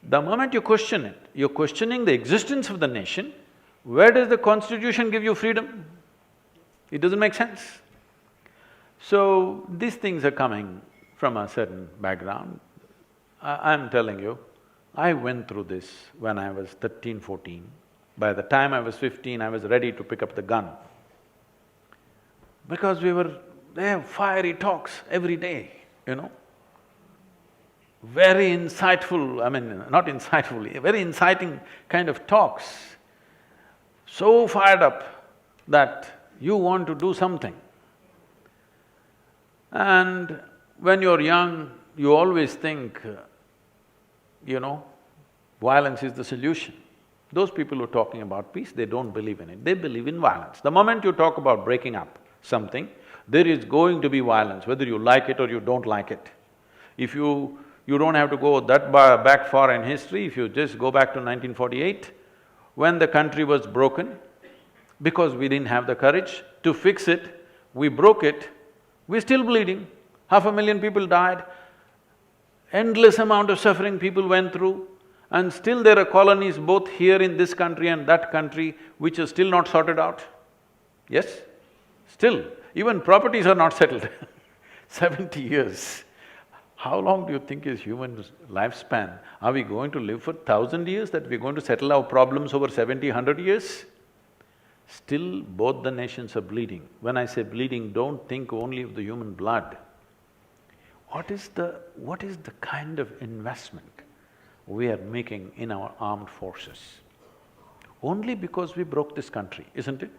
The moment you question it, you're questioning the existence of the nation. Where does the constitution give you freedom? It doesn't make sense. So, these things are coming from a certain background. I'm telling you, I went through this when I was 13, 14. By the time I was 15, I was ready to pick up the gun. Because they have fiery talks every day, you know. Very insightful, not insightful, very inciting kind of talks. So fired up that you want to do something. And when you're young, you always think, violence is the solution. Those people who are talking about peace, they don't believe in it, they believe in violence. The moment you talk about breaking up something, there is going to be violence, whether you like it or you don't like it. If you don't have to go that back far in history, if you just go back to 1948, when the country was broken, because we didn't have the courage to fix it, we broke it, we're still bleeding. 500,000 people died, endless amount of suffering people went through, and still there are colonies both here in this country and that country which are still not sorted out. Yes? Still, even properties are not settled 70 years. How long do you think is human lifespan? Are we going to live for 1,000 years, that we're going to settle our problems over 70, 100 years? Still, both the nations are bleeding. When I say bleeding, don't think only of the human blood. What is the kind of investment we are making in our armed forces? Only because we broke this country, isn't it?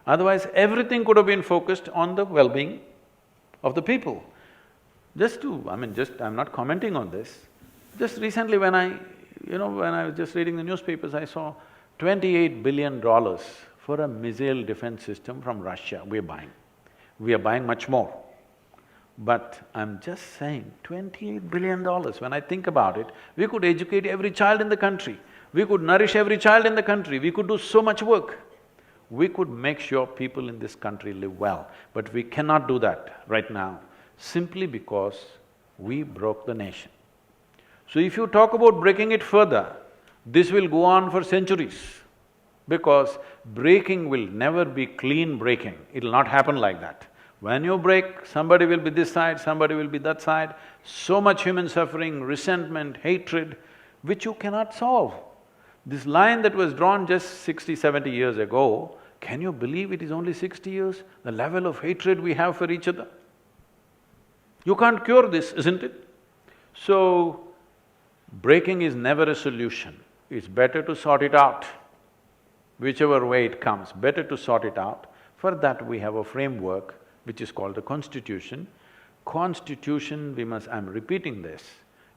Otherwise, everything could have been focused on the well-being of the people. I'm not commenting on this. Just recently when I was just reading the newspapers, I saw $28 billion for a missile defense system from Russia we're buying. We are buying much more. But I'm just saying, $28 billion, when I think about it, we could educate every child in the country, we could nourish every child in the country, we could do so much work. We could make sure people in this country live well, but we cannot do that right now, simply because we broke the nation. So if you talk about breaking it further, this will go on for centuries, because breaking will never be clean breaking, it'll not happen like that. When you break, somebody will be this side, somebody will be that side, so much human suffering, resentment, hatred, which you cannot solve. This line that was drawn just 60, 70 years ago, can you believe it is only 60 years? The level of hatred we have for each other. You can't cure this, isn't it? So, breaking is never a solution. It's better to sort it out. Whichever way it comes, better to sort it out. For that we have a framework which is called the Constitution. Constitution, I'm repeating this,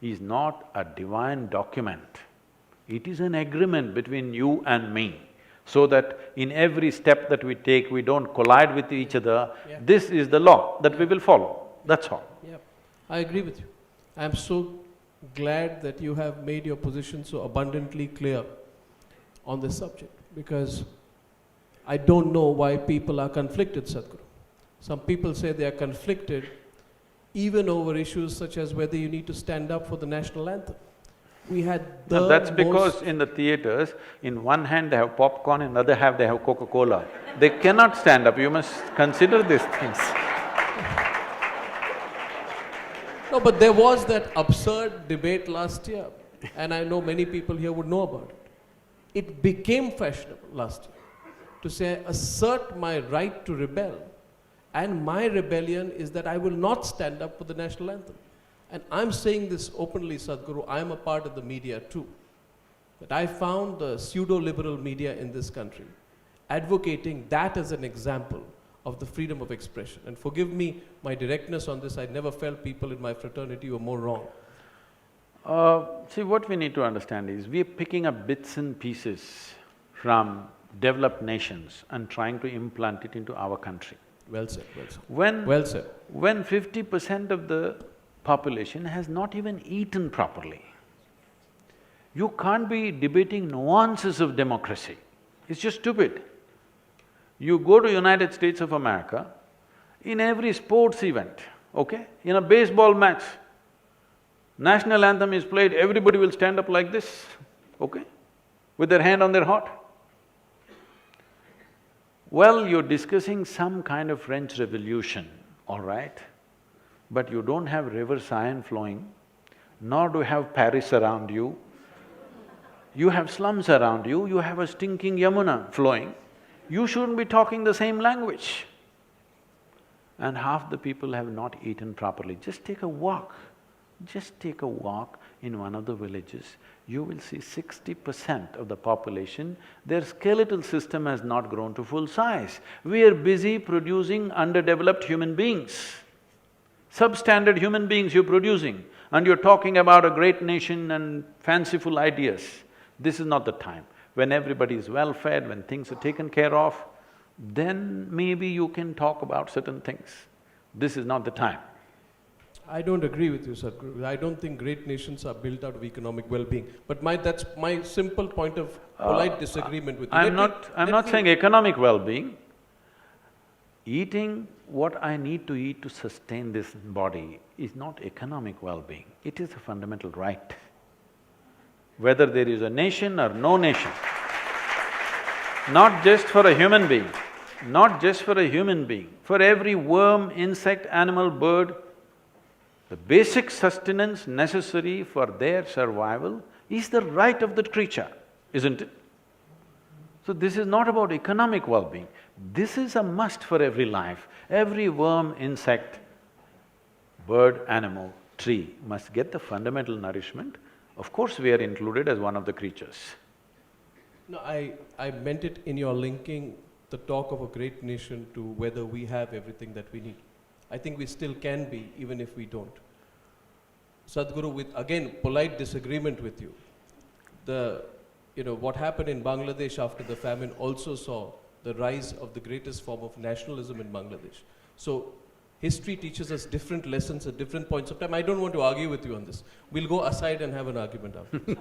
is not a divine document. It is an agreement between you and me, so that in every step that we take, we don't collide with each other. Yeah. This is the law that we will follow, that's all. Yeah, I agree with you. I'm so glad that you have made your position so abundantly clear on this subject, because I don't know why people are conflicted, Sadhguru. Some people say they are conflicted even over issues such as whether you need to stand up for the national anthem. We had the No, that's because in the theatres, in one hand they have popcorn, in the other hand they have Coca-Cola. They cannot stand up, you must consider these things. No, but there was that absurd debate last year, and I know many people here would know about it. It became fashionable last year to say, assert my right to rebel, and my rebellion is that I will not stand up for the national anthem. And I'm saying this openly, Sadhguru, I'm a part of the media too, that I found the pseudo-liberal media in this country advocating that as an example of the freedom of expression. And forgive me my directness on this, I never felt people in my fraternity were more wrong. See, what we need to understand is, we are picking up bits and pieces from developed nations and trying to implant it into our country. Well said, well said. When… said. When 50% of the population has not even eaten properly, you can't be debating nuances of democracy. It's just stupid. You go to United States of America, in every sports event, okay, in a baseball match, national anthem is played, everybody will stand up like this, okay, with their hand on their heart. Well, you're discussing some kind of French Revolution, all right, but you don't have River Seine flowing, nor do you have Paris around you. You have slums around you, you have a stinking Yamuna flowing. You shouldn't be talking the same language. And half the people have not eaten properly. Just take a walk. Just take a walk in one of the villages. You will see 60% of the population, their skeletal system has not grown to full size. We are busy producing underdeveloped human beings. Substandard human beings you're producing, and you're talking about a great nation and fanciful ideas. This is not the time. When everybody is well-fed, when things are taken care of, then maybe you can talk about certain things. This is not the time. I don't agree with you, Sadhguru. I don't think great nations are built out of economic well-being. But that's my simple point of polite disagreement with you. I'm not saying economic well-being. Eating what I need to eat to sustain this body is not economic well-being, it is a fundamental right. Whether there is a nation or no nation, not just for a human being, not just for a human being, for every worm, insect, animal, bird, the basic sustenance necessary for their survival is the right of that creature, isn't it? So this is not about economic well-being, this is a must for every life. Every worm, insect, bird, animal, tree must get the fundamental nourishment. Of course, we are included as one of the creatures. No, I meant it in your linking the talk of a great nation to whether we have everything that we need. I think we still can be, even if we don't. Sadhguru, with again polite disagreement with you, what happened in Bangladesh after the famine also saw the rise of the greatest form of nationalism in Bangladesh. So History teaches us different lessons at different points of time. I don't want to argue with you on this. We'll go aside and have an argument after this.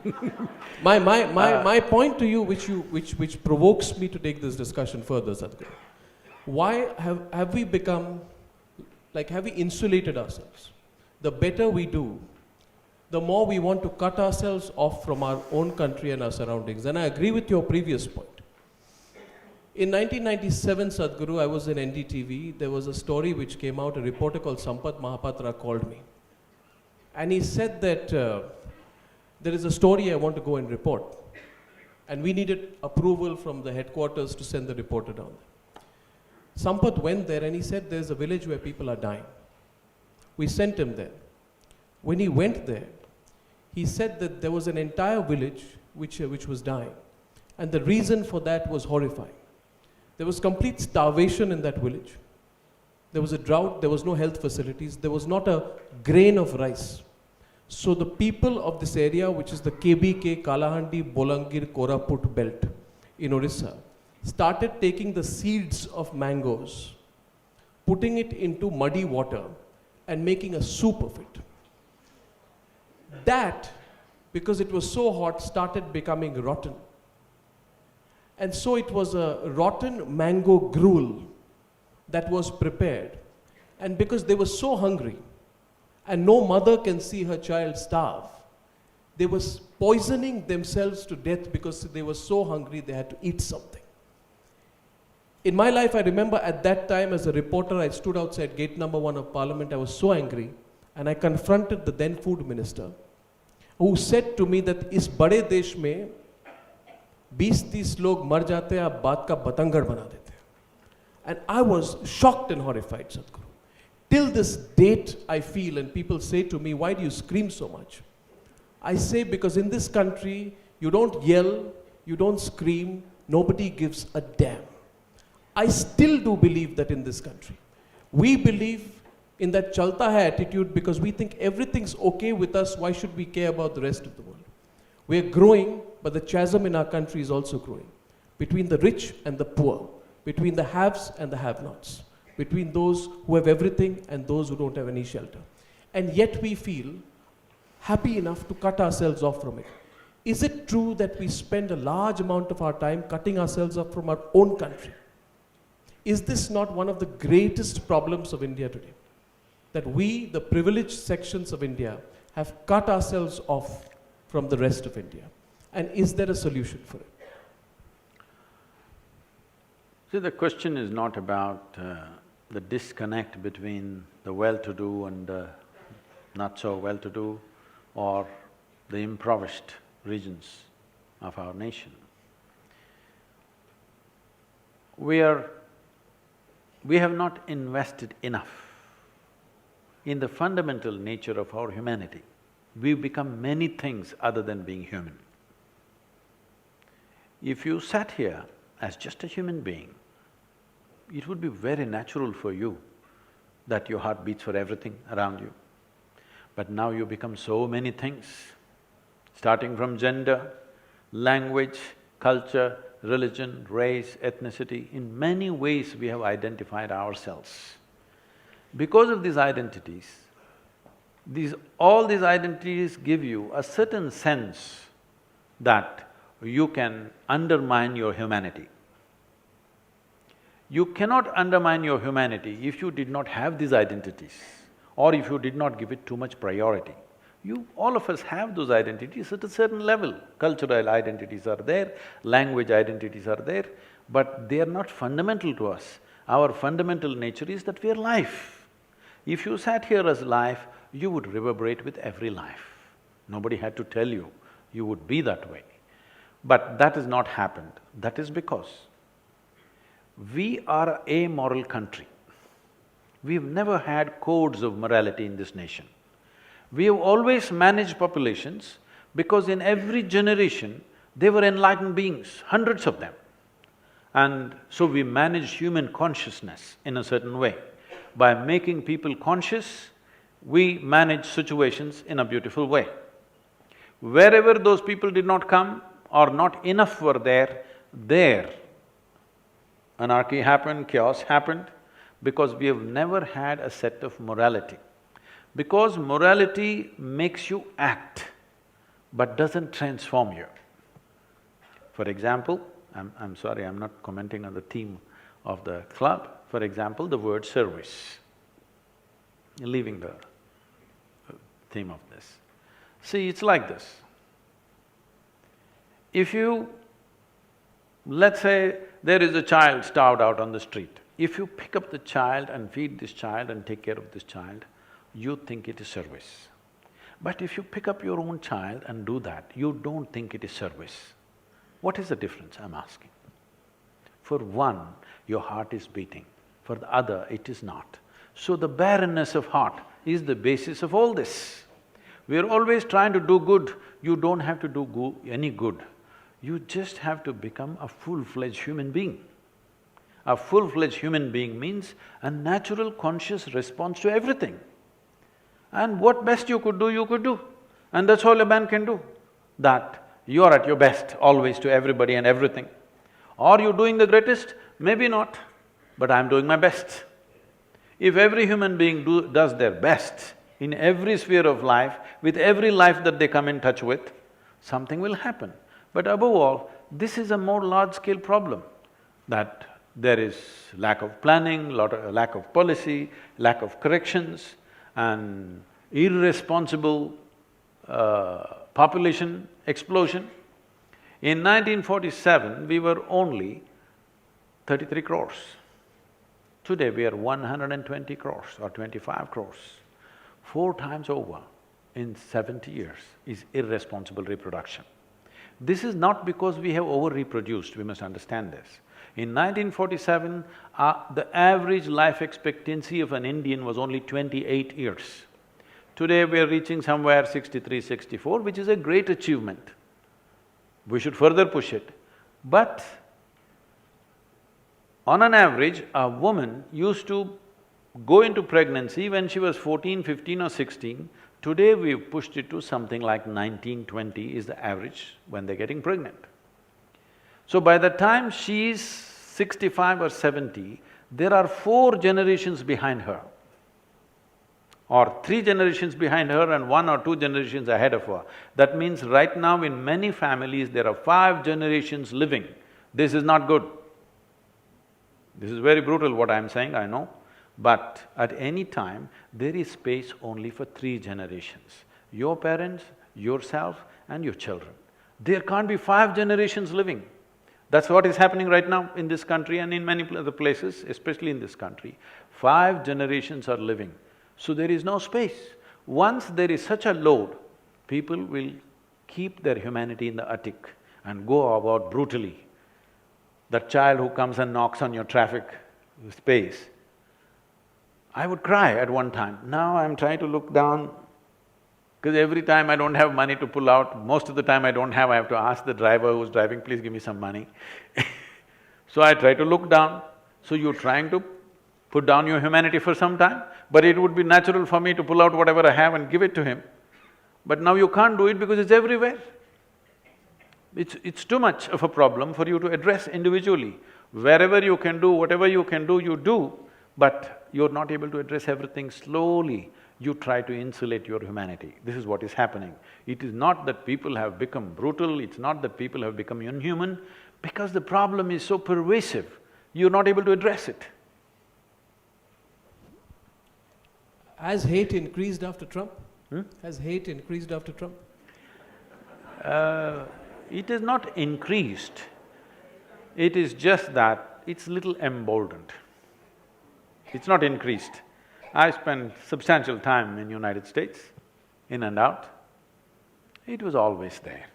My point to you, which provokes me to take this discussion further, Sadhguru. Why have we become, like, have we insulated ourselves? The better we do, the more we want to cut ourselves off from our own country and our surroundings. And I agree with your previous point. In 1997, Sadhguru, I was in NDTV. There was a story which came out, a reporter called Sampath Mahapatra called me. And he said that there is a story I want to go and report. And we needed approval from the headquarters to send the reporter down there. Sampath went there and he said there's a village where people are dying. We sent him there. When he went there, he said that there was an entire village which was dying. And the reason for that was horrifying. There was complete starvation in that village. There was a drought, there was no health facilities, there was not a grain of rice. So the people of this area, which is the KBK, Kalahandi, Bolangir, Koraput belt in Orissa, started taking the seeds of mangoes, putting it into muddy water and making a soup of it. That, because it was so hot, started becoming rotten. And so it was a rotten mango gruel that was prepared. And because they were so hungry, and no mother can see her child starve, they were poisoning themselves to death because they were so hungry they had to eat something. In my life, I remember at that time as a reporter, I stood outside gate number 1 of Parliament. I was so angry, and I confronted the then food minister, who said to me that इस बड़े देश में 20-30 लोग मर जाते हैं, आप बात का बतंगड़ बना देते हैं. And I was shocked and horrified, Sadhguru. Till this date, I feel, and people say to me, why do you scream so much? I say, because in this country, you don't yell, you don't scream, nobody gives a damn. I still do believe that in this country. We believe in that chalta hai attitude because we think everything's okay with us, why should we care about the rest of the world? We're growing, but the chasm in our country is also growing. Between the rich and the poor, between the haves and the have-nots, between those who have everything and those who don't have any shelter. And yet we feel happy enough to cut ourselves off from it. Is it true that we spend a large amount of our time cutting ourselves off from our own country? Is this not one of the greatest problems of India today? That we, the privileged sections of India, have cut ourselves off from the rest of India. And is there a solution for it? See, the question is not about the disconnect between the well-to-do and the not so well-to-do or the impoverished regions of our nation. We have not invested enough in the fundamental nature of our humanity. We've become many things other than being human. If you sat here as just a human being, it would be very natural for you that your heart beats for everything around you. But now you become so many things, starting from gender, language, culture, religion, race, ethnicity. In many ways we have identified ourselves. Because of these identities, all these identities give you a certain sense that you can undermine your humanity. You cannot undermine your humanity if you did not have these identities or if you did not give it too much priority. All of us have those identities at a certain level. Cultural identities are there, language identities are there, but they are not fundamental to us. Our fundamental nature is that we are life. If you sat here as life, you would reverberate with every life. Nobody had to tell you, you would be that way. But that has not happened. That is because we are a moral country. We've never had codes of morality in this nation. We have always managed populations because in every generation, they were enlightened beings, hundreds of them. And so we managed human consciousness in a certain way. By making people conscious, we manage situations in a beautiful way. Wherever those people did not come or not enough were there, anarchy happened, chaos happened. because we have never had a set of morality. Because morality makes you act, but doesn't transform you. For example, I'm sorry, I'm not commenting on the theme of the club. For example, the word service. Leaving the theme of this. See, it's like this. If you… let's say there is a child starved out on the street. If you pick up the child and feed this child and take care of this child, you think it is service. But if you pick up your own child and do that, you don't think it is service. What is the difference, I'm asking? For one, your heart is beating. For the other, it is not. So the barrenness of heart is the basis of all this. We're always trying to do good. You don't have to do any good. You just have to become a full-fledged human being. A full-fledged human being means a natural conscious response to everything. And what best you could do. And that's all a man can do. That you are at your best always to everybody and everything. Are you doing the greatest? Maybe not, but I'm doing my best. If every human being does their best in every sphere of life, with every life that they come in touch with, something will happen. But above all, this is a more large-scale problem, that there is lack of planning, lack of policy, lack of corrections, and irresponsible population explosion. In 1947, we were only 33 crores. Today we are 120 crores or 25 crores. 4 times over in 70 years is irresponsible reproduction. This is not because we have over-reproduced, we must understand this. In 1947, the average life expectancy of an Indian was only 28 years. Today we are reaching somewhere 63, 64, which is a great achievement. We should further push it. But on an average, a woman used to go into pregnancy when she was 14, 15 or 16. Today we've pushed it to something like 19, 20 is the average when they're getting pregnant. So by the time she's 65 or 70, there are 4 generations behind her, or 3 generations behind her and 1 or 2 generations ahead of her. That means right now in many families there are 5 generations living. This is not good. This is very brutal what I'm saying, I know. But at any time, there is space only for 3 generations. Your parents, yourself and your children. There can't be 5 generations living. That's what is happening right now in this country and in many other places, especially in this country. 5 generations are living, so there is no space. Once there is such a load, people will keep their humanity in the attic and go about brutally. That child who comes and knocks on your traffic space, I would cry at one time. Now I'm trying to look down, because every time I don't have money to pull out, most of the time I don't have, I have to ask the driver who's driving, please give me some money. So I try to look down. So you're trying to put down your humanity for some time, but it would be natural for me to pull out whatever I have and give it to him. But now you can't do it because it's everywhere. It's too much of a problem for you to address individually. Wherever you can do, whatever you can do, you do, but you're not able to address everything slowly. You try to insulate your humanity. This is what is happening. It is not that people have become brutal, it's not that people have become inhuman, because the problem is so pervasive, you're not able to address it. Has hate increased after Trump? Has hate increased after Trump? It is not increased, it is just that it's little emboldened. It's not increased. I spent substantial time in United States, in and out. It was always there.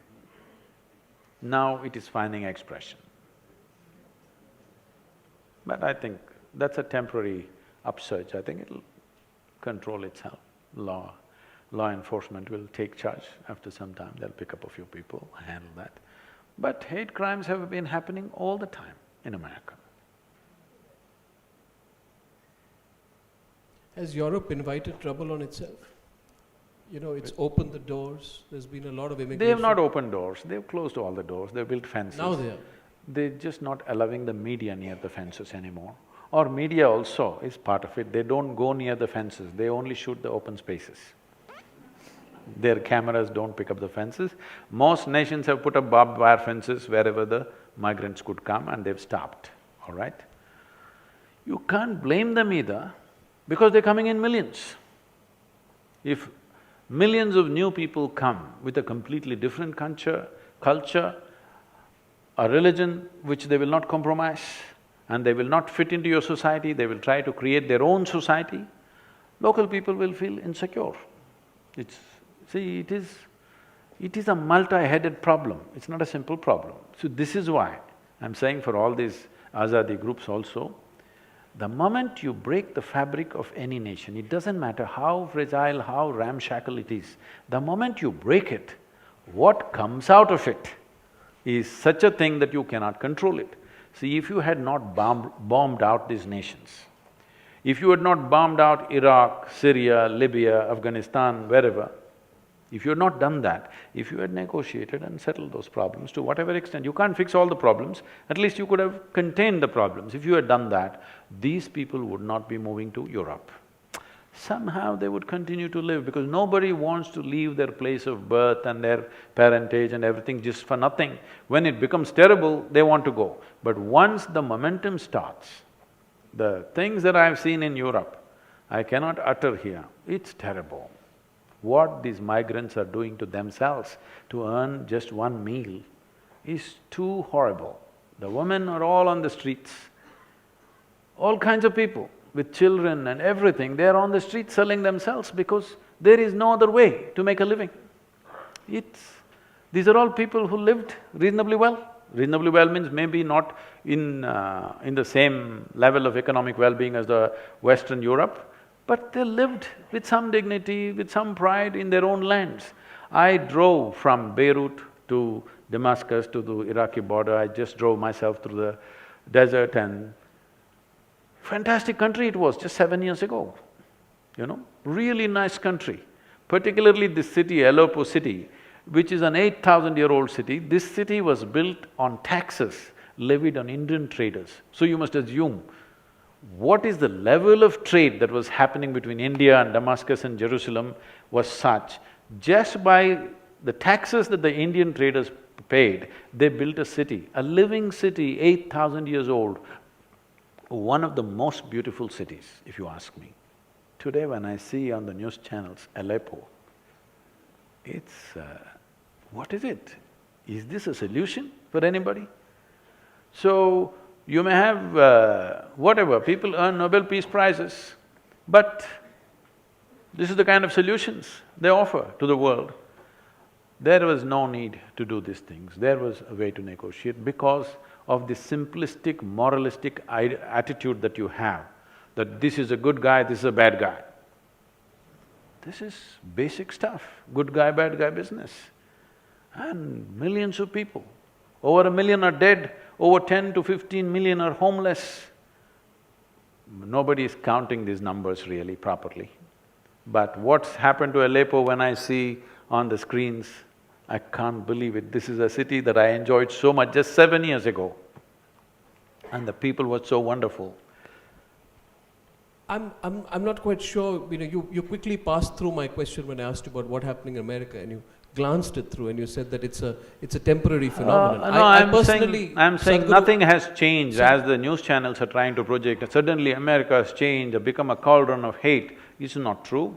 Now it is finding expression. But I think that's a temporary upsurge, I think it'll control itself. Law enforcement will take charge after some time, they'll pick up a few people, handle that. But hate crimes have been happening all the time in America. Has Europe invited trouble on itself? You know, it's opened the doors, there's been a lot of immigration. They have not opened doors, they've closed all the doors, they've built fences. Now they are. they're just not allowing the media near the fences anymore. Or media also is part of it, they don't go near the fences, they only shoot the open spaces. Their cameras don't pick up the fences. Most nations have put up barbed wire fences wherever the migrants could come and they've stopped, all right? You can't blame them either because they're coming in millions. If millions of new people come with a completely different culture, a religion which they will not compromise, and they will not fit into your society, they will try to create their own society, local people will feel insecure. It is a multi-headed problem, it's not a simple problem. So this is why I'm saying for all these Azadi groups also, the moment you break the fabric of any nation, it doesn't matter how fragile, how ramshackle it is, the moment you break it, what comes out of it is such a thing that you cannot control it. See, if you had not bombed out these nations, if you had not bombed out Iraq, Syria, Libya, Afghanistan, wherever, if you had not done that, if you had negotiated and settled those problems to whatever extent, you can't fix all the problems, at least you could have contained the problems. If you had done that, these people would not be moving to Europe. Somehow they would continue to live because nobody wants to leave their place of birth and their parentage and everything just for nothing. When it becomes terrible, they want to go. But once the momentum starts, the things that I've seen in Europe, I cannot utter here, it's terrible. What these migrants are doing to themselves to earn just one meal is too horrible. The women are all on the streets, all kinds of people with children and everything, they're on the streets selling themselves because there is no other way to make a living. These are all people who lived reasonably well. Reasonably well means maybe not in the same level of economic well-being as the Western Europe, but they lived with some dignity, with some pride in their own lands. I drove from Beirut to Damascus to the Iraqi border, I just drove myself through the desert and fantastic country it was just 7 years ago, you know, really nice country. Particularly this city, Aleppo city, which is an 8,000-year-old city, this city was built on taxes levied on Indian traders. So you must assume, what is the level of trade that was happening between India and Damascus and Jerusalem was such, just by the taxes that the Indian traders paid, they built a city, a living city, 8,000 years old, one of the most beautiful cities, if you ask me. Today when I see on the news channels Aleppo, what is it? Is this a solution for anybody? So, you may have whatever, people earn Nobel Peace Prizes, but this is the kind of solutions they offer to the world. There was no need to do these things, there was a way to negotiate because of the simplistic, moralistic attitude that you have, that this is a good guy, this is a bad guy. This is basic stuff, good guy, bad guy business. And millions of people, over 1 million are dead, over 10 to 15 million are homeless. Nobody is counting these numbers really properly. But what's happened to Aleppo when I see on the screens, I can't believe it. This is a city that I enjoyed so much just 7 years ago. And the people were so wonderful. I'm not quite sure, you quickly passed through my question when I asked you about what happening in America, and you glanced it through and you said that it's a temporary phenomenon. No, I'm personally… saying Sadhguru, nothing has changed as the news channels are trying to project. Suddenly America has changed, become a cauldron of hate. It's not true.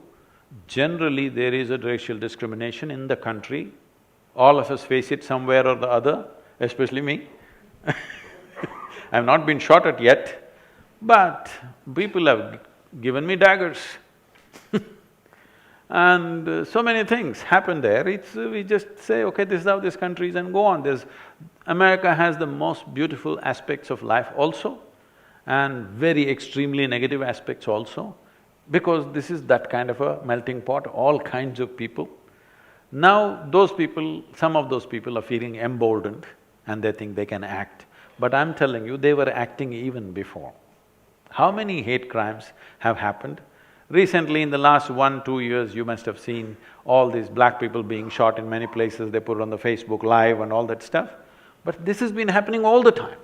Generally, there is a racial discrimination in the country. All of us face it somewhere or the other, especially me. I've not been shot at yet, but people have given me daggers. And so many things happen there, we just say, okay, this is how this country is and go on. America has the most beautiful aspects of life also, and very extremely negative aspects also, because this is that kind of a melting pot, all kinds of people. Now those people, some of those people are feeling emboldened and they think they can act. But I'm telling you, they were acting even before. How many hate crimes have happened? Recently, in the last 1-2 years, you must have seen all these black people being shot in many places, they put it on the Facebook Live and all that stuff. But this has been happening all the time.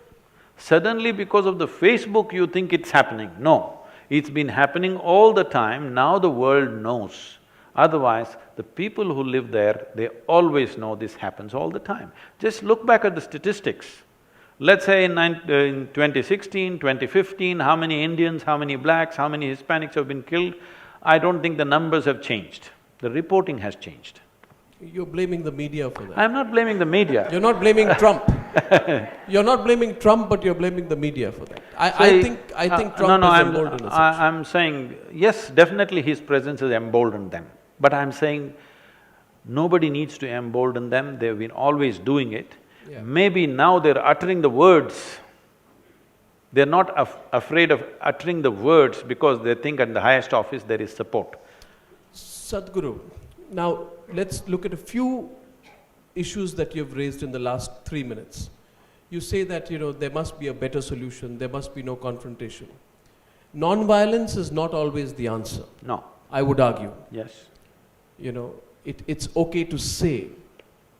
Suddenly because of the Facebook you think it's happening. No, it's been happening all the time, now the world knows. Otherwise, the people who live there, they always know this happens all the time. Just look back at the statistics. Let's say in 2016, 2015, how many Indians, how many blacks, how many Hispanics have been killed? I don't think the numbers have changed. The reporting has changed. You're blaming the media for that. I'm not blaming the media. You're not blaming Trump. You're not blaming Trump, but you're blaming the media for that. I think Trump has emboldened us. I'm saying, yes, definitely his presence has emboldened them. But I'm saying, nobody needs to embolden them, they've been always doing it. Yeah. Maybe now they're uttering the words. They're not afraid of uttering the words because they think at the highest office there is support. Sadhguru, now let's look at a few issues that you've raised in the last 3 minutes. You say that, there must be a better solution, there must be no confrontation. Non-violence is not always the answer. No. I would argue. Yes. It's okay to say,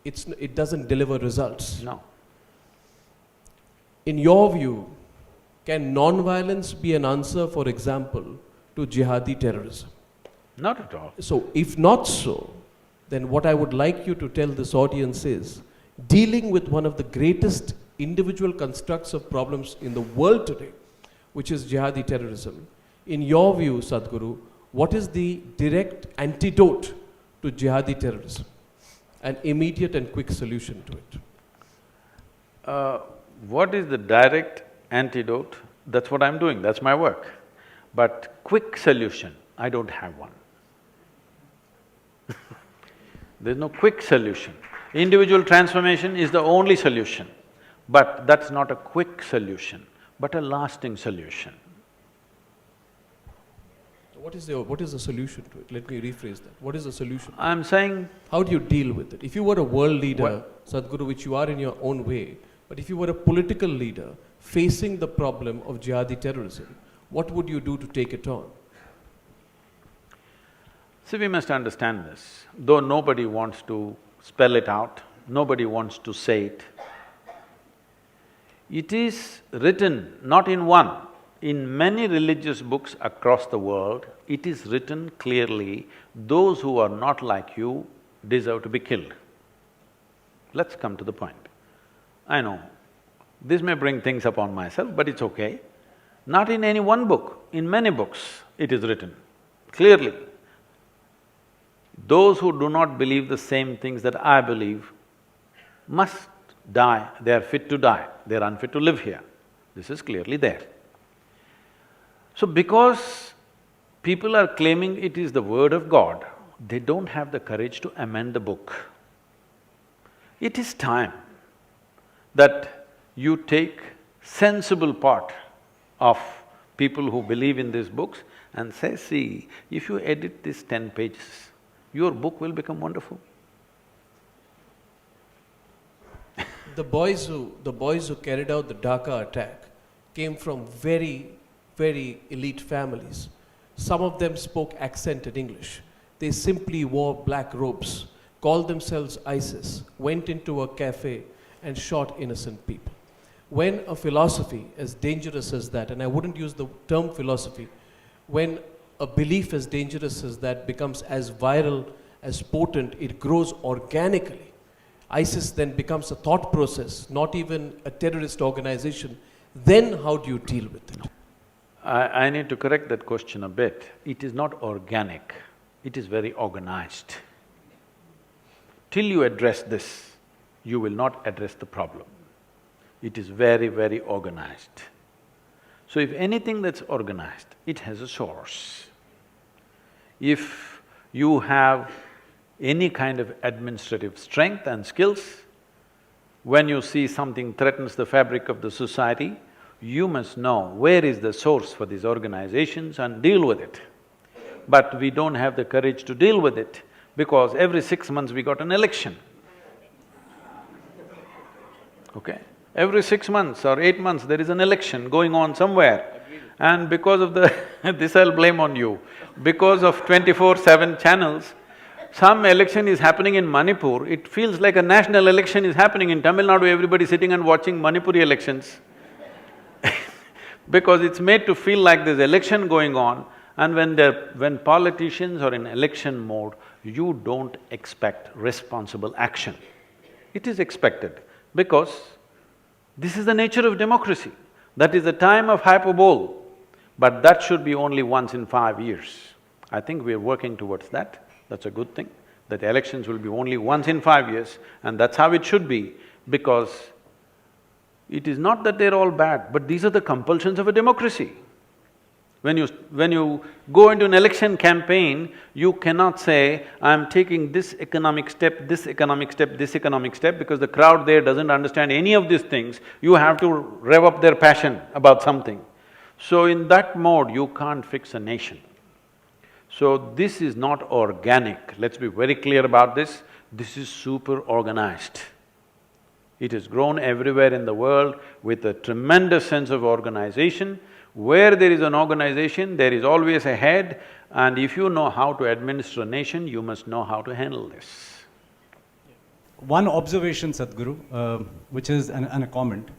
it doesn't deliver results. No. In your view, can non-violence be an answer, for example, to jihadi terrorism? Not at all. So, if not so, then what I would like you to tell this audience is, dealing with one of the greatest individual constructs of problems in the world today, which is jihadi terrorism, in your view, Sadhguru, what is the direct antidote to jihadi terrorism? An immediate and quick solution to it. What is the direct antidote? That's what I'm doing, that's my work. But quick solution, I don't have one. There's no quick solution. Individual transformation is the only solution, but that's not a quick solution, but a lasting solution. What is the solution to it? Let me rephrase that. What is the solution? I'm saying… How do you deal with it? If you were a world leader, Sadhguru, which you are in your own way, but if you were a political leader facing the problem of jihadi terrorism, what would you do to take it on? See, we must understand this. Though nobody wants to spell it out, nobody wants to say it, it is written not in one, in many religious books across the world, it is written clearly, those who are not like you deserve to be killed. Let's come to the point. I know, this may bring things upon myself, but it's okay. Not in any one book, in many books it is written clearly. Those who do not believe the same things that I believe must die, they are fit to die, they are unfit to live here. This is clearly there. So because people are claiming it is the word of God, they don't have the courage to amend the book. It is time that you take sensible part of people who believe in these books and say, see, if you edit these 10 pages, your book will become wonderful. The boys who carried out the Dhaka attack came from very elite families. Some of them spoke accented English. They simply wore black robes, called themselves ISIS, went into a cafe and shot innocent people. When a philosophy as dangerous as that, and I wouldn't use the term philosophy, when a belief as dangerous as that becomes as viral, as potent, it grows organically. ISIS then becomes a thought process, not even a terrorist organization. Then how do you deal with it? I need to correct that question a bit. It is not organic, it is very organized. Till you address this, you will not address the problem. It is very organized. So if anything that's organized, it has a source. If you have any kind of administrative strength and skills, when you see something threatens the fabric of the society, you must know where is the source for these organizations and deal with it. But we don't have the courage to deal with it because every 6 months we got an election. Okay? Every 6 months or 8 months there is an election going on somewhere. And because of the… this I'll blame on you. Because of 24/7 channels, some election is happening in Manipur, it feels like a national election is happening in Tamil Nadu, everybody sitting and watching Manipuri elections. Because it's made to feel like there's election going on, and when politicians are in election mode, you don't expect responsible action. It is expected because this is the nature of democracy. That is the time of hyperbole, but that should be only once in 5 years. I think we are working towards that. That's a good thing, that elections will be only once in 5 years, and that's how it should be, because it is not that they're all bad, but these are the compulsions of a democracy. When you go into an election campaign, you cannot say, I'm taking this economic step, this economic step, this economic step, because the crowd there doesn't understand any of these things. You have to rev up their passion about something. So in that mode, you can't fix a nation. So this is not organic, let's be very clear about this. This is super organized. It has grown everywhere in the world with a tremendous sense of organization. Where there is an organization, there is always a head, and if you know how to administer a nation, you must know how to handle this. One observation, Sadhguru, which is and a comment.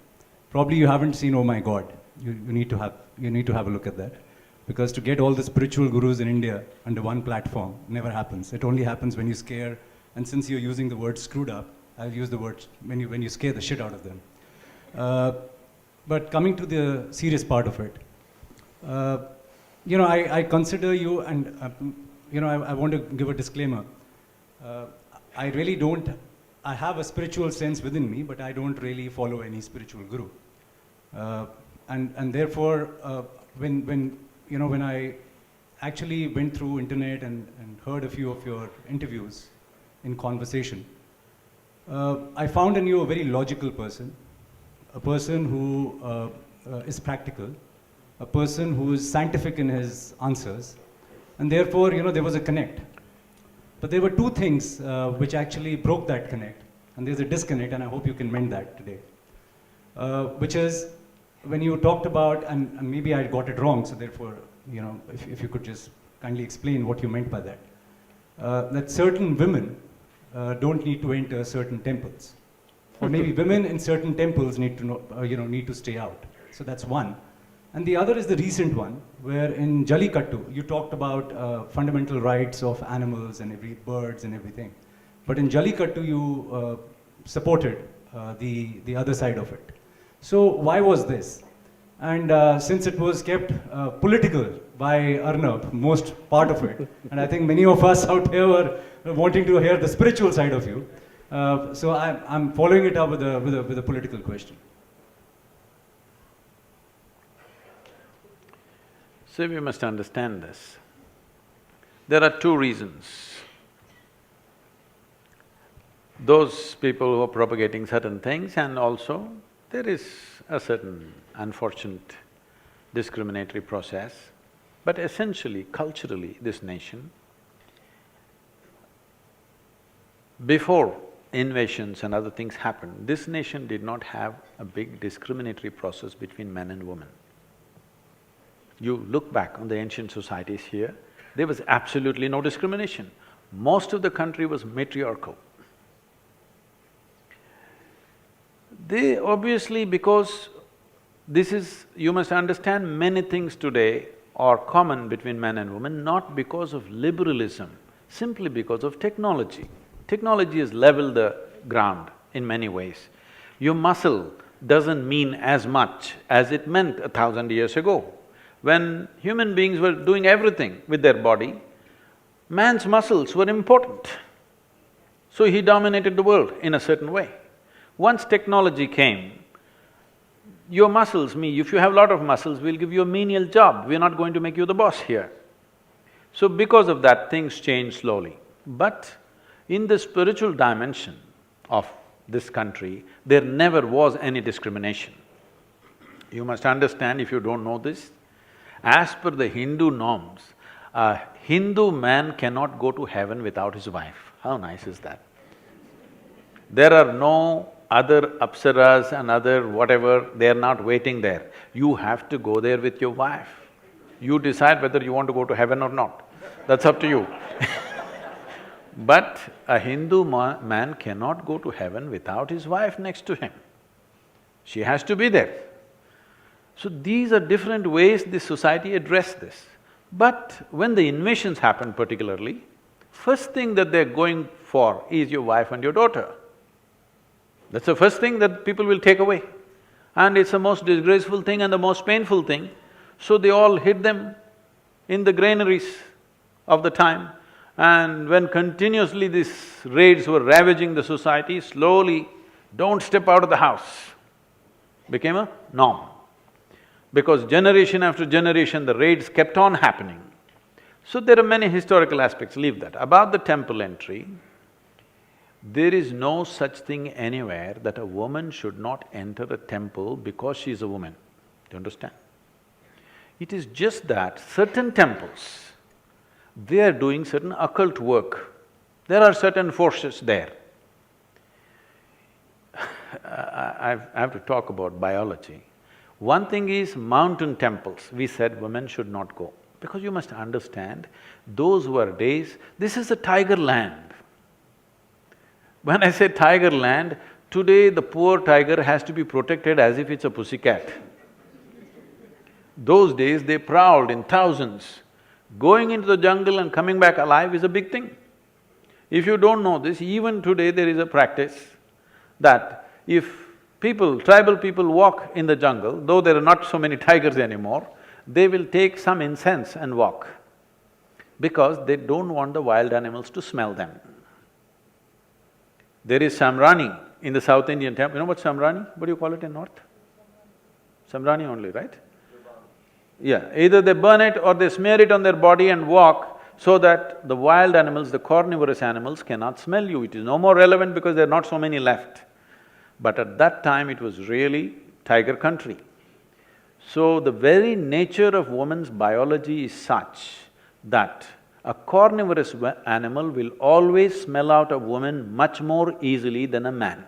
Probably you haven't seen Oh My God. You need to have a look at that. Because to get all the spiritual gurus in India under one platform never happens. It only happens when you scare, and since you're using the word screwed up, I'll use the word when you scare the shit out of them. But coming to the serious part of it, I consider you, and I want to give a disclaimer. I really don't. I have a spiritual sense within me, but I don't really follow any spiritual guru. And therefore, when I actually went through internet and heard a few of your interviews in conversation, I found in you a very logical person, a person who is practical, a person who is scientific in his answers, and therefore, there was a connect. But there were two things which actually broke that connect, and there's a disconnect, and I hope you can mend that today. Which is, when you talked about, and maybe I got it wrong, so therefore, if you could just kindly explain what you meant by that. That certain women don't need to enter certain temples. Or maybe women in certain temples need to need to stay out. So that's one. And the other is the recent one, where in Jallikattu, you talked about fundamental rights of animals and birds and everything. But in Jallikattu, you supported the other side of it. So why was this? And since it was kept political by Arnab, most part of it, and I think many of us out here were wanting to hear the spiritual side of you, so I'm following it up with a political question. So we must understand this. There are two reasons. Those people who are propagating certain things, and also there is a certain unfortunate discriminatory process, but essentially, culturally, this nation, before invasions and other things happened, this nation did not have a big discriminatory process between men and women. You look back on the ancient societies here, there was absolutely no discrimination. Most of the country was matriarchal. They obviously, because this is… you must understand, many things today are common between men and women, not because of liberalism, simply because of technology. Technology has leveled the ground in many ways. Your muscle doesn't mean as much as it meant 1,000 years ago. When human beings were doing everything with their body, man's muscles were important. So he dominated the world in a certain way. Once technology came, your muscles, if you have a lot of muscles, we'll give you a menial job, we're not going to make you the boss here. So because of that, things changed slowly. But in the spiritual dimension of this country, there never was any discrimination. You must understand, if you don't know this, as per the Hindu norms, a Hindu man cannot go to heaven without his wife. How nice is that? There are no other apsaras and other whatever, they are not waiting there. You have to go there with your wife. You decide whether you want to go to heaven or not, that's up to you. But a Hindu man cannot go to heaven without his wife next to him. She has to be there. So these are different ways this society addressed this. But when the invasions happen particularly, first thing that they're going for is your wife and your daughter. That's the first thing that people will take away. And it's the most disgraceful thing and the most painful thing. So they all hid them in the granaries of the time. And when continuously these raids were ravaging the society, slowly, don't step out of the house became a norm. Because generation after generation, the raids kept on happening. So there are many historical aspects, leave that. About the temple entry, there is no such thing anywhere that a woman should not enter a temple because she is a woman. Do you understand? It is just that certain temples, they are doing certain occult work. There are certain forces there. I have to talk about biology. One thing is mountain temples, we said women should not go. Because you must understand, those were days, this is a tiger land. When I say tiger land, today the poor tiger has to be protected as if it's a pussycat. Those days they prowled in thousands. Going into the jungle and coming back alive is a big thing. If you don't know this, even today there is a practice that if tribal people walk in the jungle, though there are not so many tigers anymore, they will take some incense and walk because they don't want the wild animals to smell them. There is Samrani in the South Indian temple. You know what Samrani? What do you call it in North? Samrani only, right? Yeah, either they burn it or they smear it on their body and walk so that the wild animals, the carnivorous animals cannot smell you. It is no more relevant because there are not so many left. But at that time it was really tiger country. So the very nature of woman's biology is such that a carnivorous animal will always smell out a woman much more easily than a man.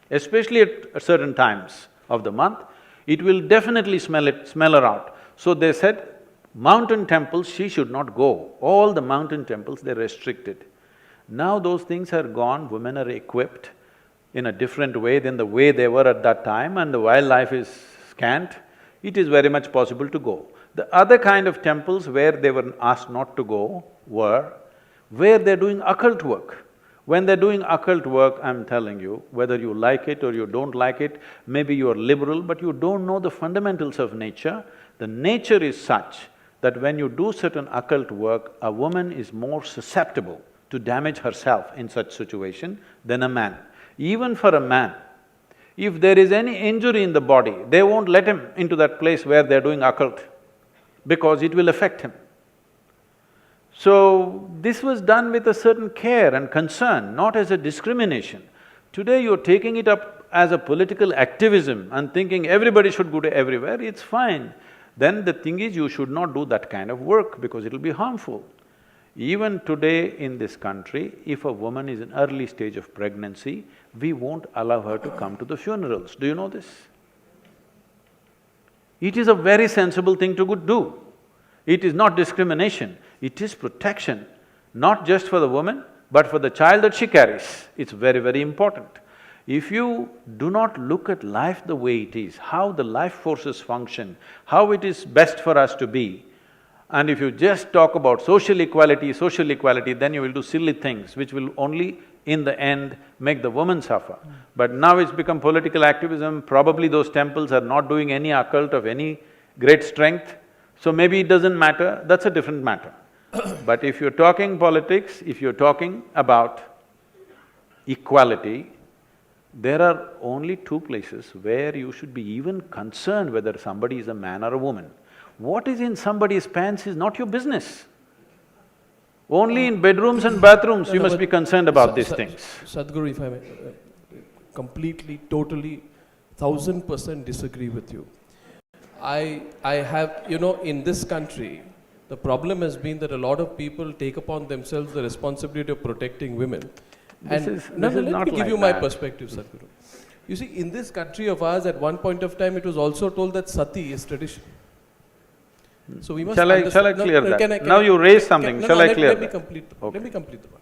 Especially at certain times of the month, it will definitely smell her out. So they said, mountain temples she should not go. All the mountain temples, they're restricted. Now those things are gone, women are equipped in a different way than the way they were at that time, and the wildlife is scant, it is very much possible to go. The other kind of temples where they were asked not to go were where they're doing occult work. When they're doing occult work, I'm telling you, whether you like it or you don't like it, maybe you're liberal, but you don't know the fundamentals of nature. The nature is such that when you do certain occult work, a woman is more susceptible to damage herself in such situation than a man. Even for a man, if there is any injury in the body, they won't let him into that place where they're doing occult because it will affect him. So, this was done with a certain care and concern, not as a discrimination. Today you're taking it up as a political activism and thinking everybody should go to everywhere, it's fine. Then the thing is, you should not do that kind of work because it'll be harmful. Even today in this country, if a woman is in early stage of pregnancy, we won't allow her to come to the funerals. Do you know this? It is a very sensible thing to do. It is not discrimination, it is protection, not just for the woman, but for the child that she carries. It's very, very important. If you do not look at life the way it is, how the life forces function, how it is best for us to be, and if you just talk about social equality, then you will do silly things which will only, in the end, make the woman suffer. But now it's become political activism, probably those temples are not doing any occult of any great strength, so maybe it doesn't matter, that's a different matter. But if you're talking politics, if you're talking about equality, there are only two places where you should be even concerned whether somebody is a man or a woman. What is in somebody's pants is not your business. Only in bedrooms and bathrooms you must be concerned about these things. Sadhguru, if I may, completely, totally, 1000% disagree with you. I have… in this country, the problem has been that a lot of people take upon themselves the responsibility of protecting women. Let me give you my perspective, Sadhguru. You see, in this country of ours, at one point of time, it was also told that sati is tradition. So we must… Shall I clear that? Now you raise something, shall I clear that? Let me complete the one.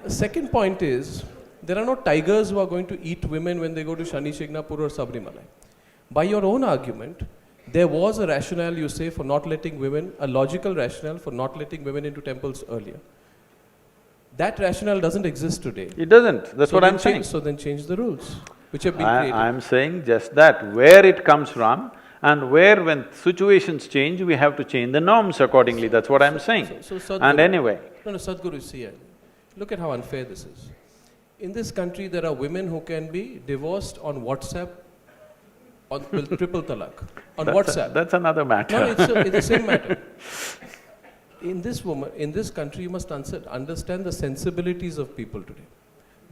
The second point is, there are no tigers who are going to eat women when they go to Shani Shignapur or Sabrimala. By your own argument, there was a rationale, you say, for not letting women, a logical rationale for not letting women into temples earlier. That rationale doesn't exist today. It doesn't, that's So what then I'm saying. So then change the rules, which have been created. I'm saying just that, where it comes from and where when situations change, we have to change the norms accordingly, that's what I'm saying. So Sadhguru, And anyway, No, Sadhguru, see, look at how unfair this is. In this country, there are women who can be divorced on WhatsApp, with triple talaq, on WhatsApp. that's another matter. No, it's the same matter. In this country, you must understand the sensibilities of people today.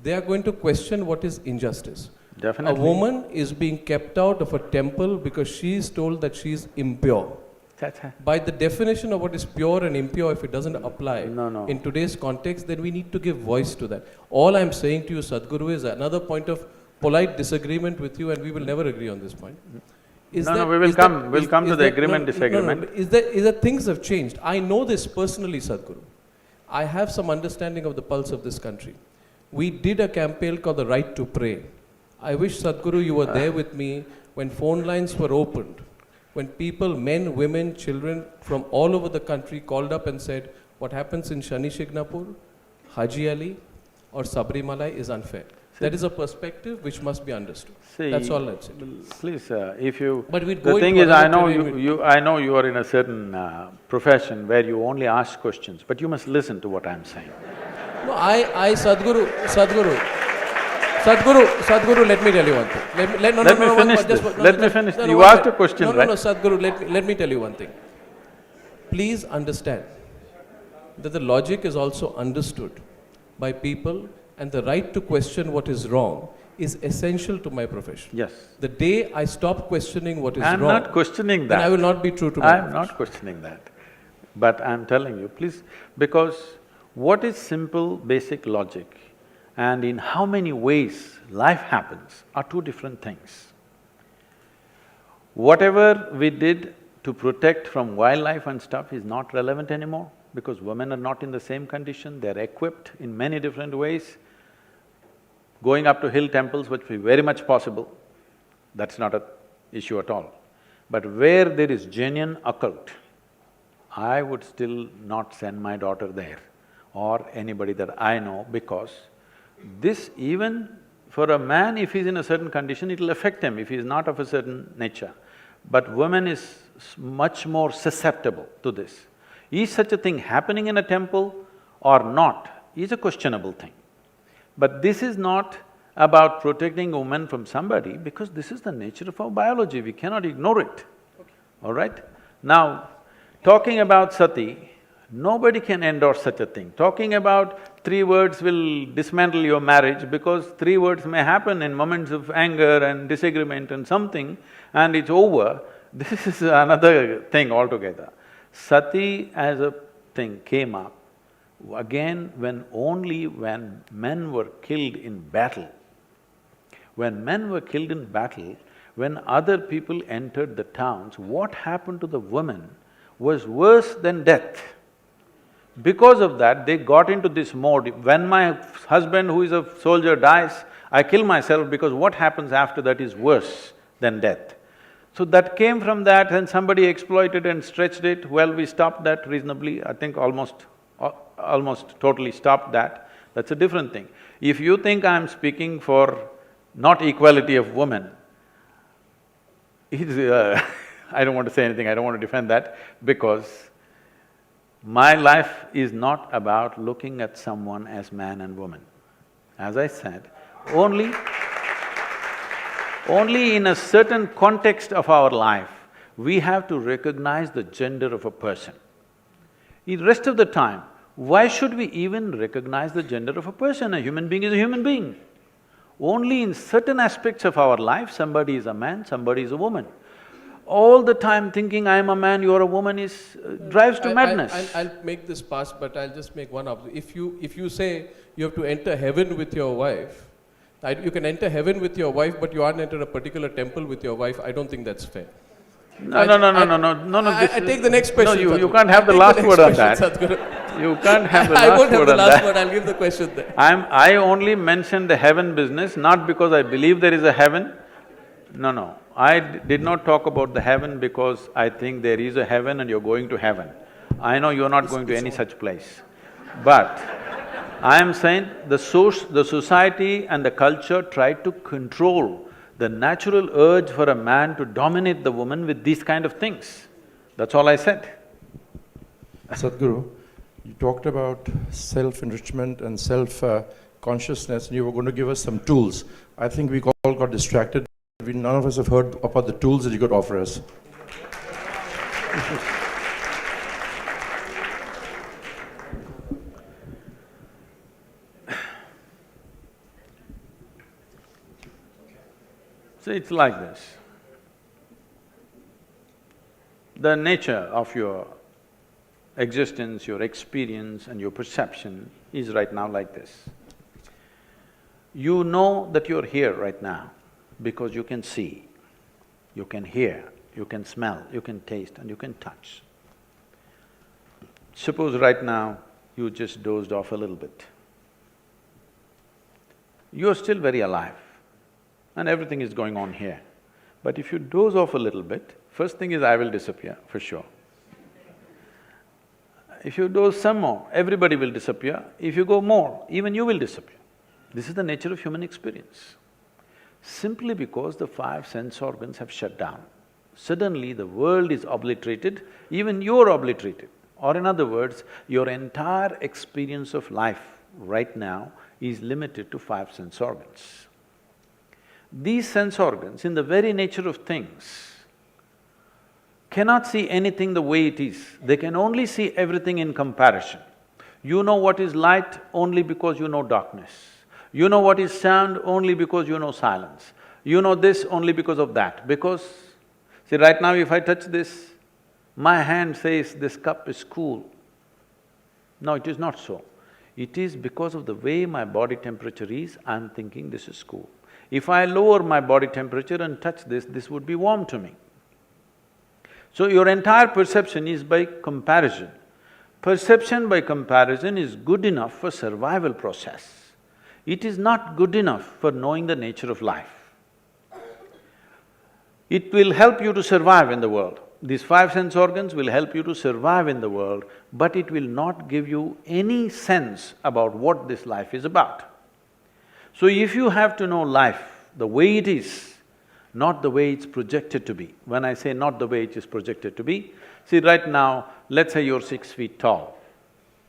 They are going to question what is injustice. Definitely. A woman is being kept out of a temple because she is told that she is impure. By the definition of what is pure and impure, if it doesn't apply No. in today's context, then we need to give voice to that. All I'm saying to you, Sadhguru, is another point of polite disagreement with you, and we will never agree on this point. We'll come to the agreement, disagreement. Is that things have changed? I know this personally, Sadhguru. I have some understanding of the pulse of this country. We did a campaign called the Right to Pray. I wish, Sadhguru, you were there with me when phone lines were opened, when people, men, women, children from all over the country called up and said, what happens in Shani Shignapur, Haji Ali or Sabrimala is unfair. That is a perspective which must be understood. That's all I'm saying. Please, if you… But we'd the go thing into is, I another know terrain I know you are in a certain profession where you only ask questions, but you must listen to what I'm saying. No, Sadhguru, let me tell you one thing. Let me finish this. Let me finish. You asked a question, right? No, Sadhguru, let me tell you one thing. Please understand that the logic is also understood by people, and the right to question what is wrong is essential to my profession. Yes. The day I stop questioning what is I'm wrong… not questioning that. Then I will not be true to my I'm not questioning that. But I'm telling you, please, because what is simple, basic logic and in how many ways life happens are two different things. Whatever we did to protect from wildlife and stuff is not relevant anymore because women are not in the same condition, they're equipped in many different ways. Going up to hill temples would be very much possible, that's not an issue at all. But where there is genuine occult, I would still not send my daughter there or anybody that I know, because this, even for a man, if he's in a certain condition, it'll affect him if he's not of a certain nature. But woman is much more susceptible to this. Is such a thing happening in a temple or not is a questionable thing. But this is not about protecting a woman from somebody, because this is the nature of our biology, we cannot ignore it, all right? Now, talking about sati, nobody can endorse such a thing. Talking about 3 words will dismantle your marriage because 3 words may happen in moments of anger and disagreement and something, and it's over. This is another thing altogether. Sati as a thing came up again only when men were killed in battle. When men were killed in battle, when other people entered the towns, what happened to the women was worse than death. Because of that, they got into this mode, when my husband who is a soldier dies, I kill myself because what happens after that is worse than death. So that came from that, and somebody exploited and stretched it. Well, we stopped that reasonably, I think almost totally stopped that. That's a different thing. If you think I'm speaking for not equality of women, I don't want to say anything, I don't want to defend that, because my life is not about looking at someone as man and woman. As I said, only in a certain context of our life, we have to recognize the gender of a person. In the rest of the time, why should we even recognize the gender of a person? A human being is a human being. Only in certain aspects of our life, somebody is a man, somebody is a woman. All the time thinking, I am a man, you are a woman drives to madness. I'll make this pass, but I'll just make one observation. If you say you have to enter heaven with your wife, you can enter heaven with your wife, but you aren't enter a particular temple with your wife, I don't think that's fair. No. I take the next question. No, you can't have the last word on that. Sadhguru. You can't have the I last won't have word the on last that. word, I'll give the question there. I only mentioned the heaven business, not because I believe there is a heaven. No. I did not talk about the heaven because I think there is a heaven and you're going to heaven. I know you're not going to any such place. But I am saying the society and the culture try to control the natural urge for a man to dominate the woman with these kind of things. That's all I said. Sadhguru, you talked about self-enrichment and self-consciousness, and you were going to give us some tools. I think we all got distracted. None of us have heard about the tools that you could offer us. So it's like this. The nature of your existence, your experience and your perception is right now like this. You know that you're here right now because you can see, you can hear, you can smell, you can taste and you can touch. Suppose right now you just dozed off a little bit. You're still very alive and everything is going on here. But if you doze off a little bit, first thing is I will disappear, for sure. If you doze some more, everybody will disappear. If you go more, even you will disappear. This is the nature of human experience. Simply because the five sense organs have shut down, suddenly the world is obliterated, even you're obliterated. Or in other words, your entire experience of life right now is limited to five sense organs. These sense organs, in the very nature of things, cannot see anything the way it is. They can only see everything in comparison. You know what is light only because you know darkness. You know what is sound only because you know silence. You know this only because of that. Because, see, right now if I touch this, my hand says this cup is cool. No, it is not so. It is because of the way my body temperature is, I'm thinking this is cool. If I lower my body temperature and touch this would be warm to me. So your entire perception is by comparison. Perception by comparison is good enough for survival process. It is not good enough for knowing the nature of life. It will help you to survive in the world. These five sense organs will help you to survive in the world, but it will not give you any sense about what this life is about. So if you have to know life the way it is, not the way it's projected to be. When I say not the way it is projected to be, see right now, let's say you're 6 feet tall.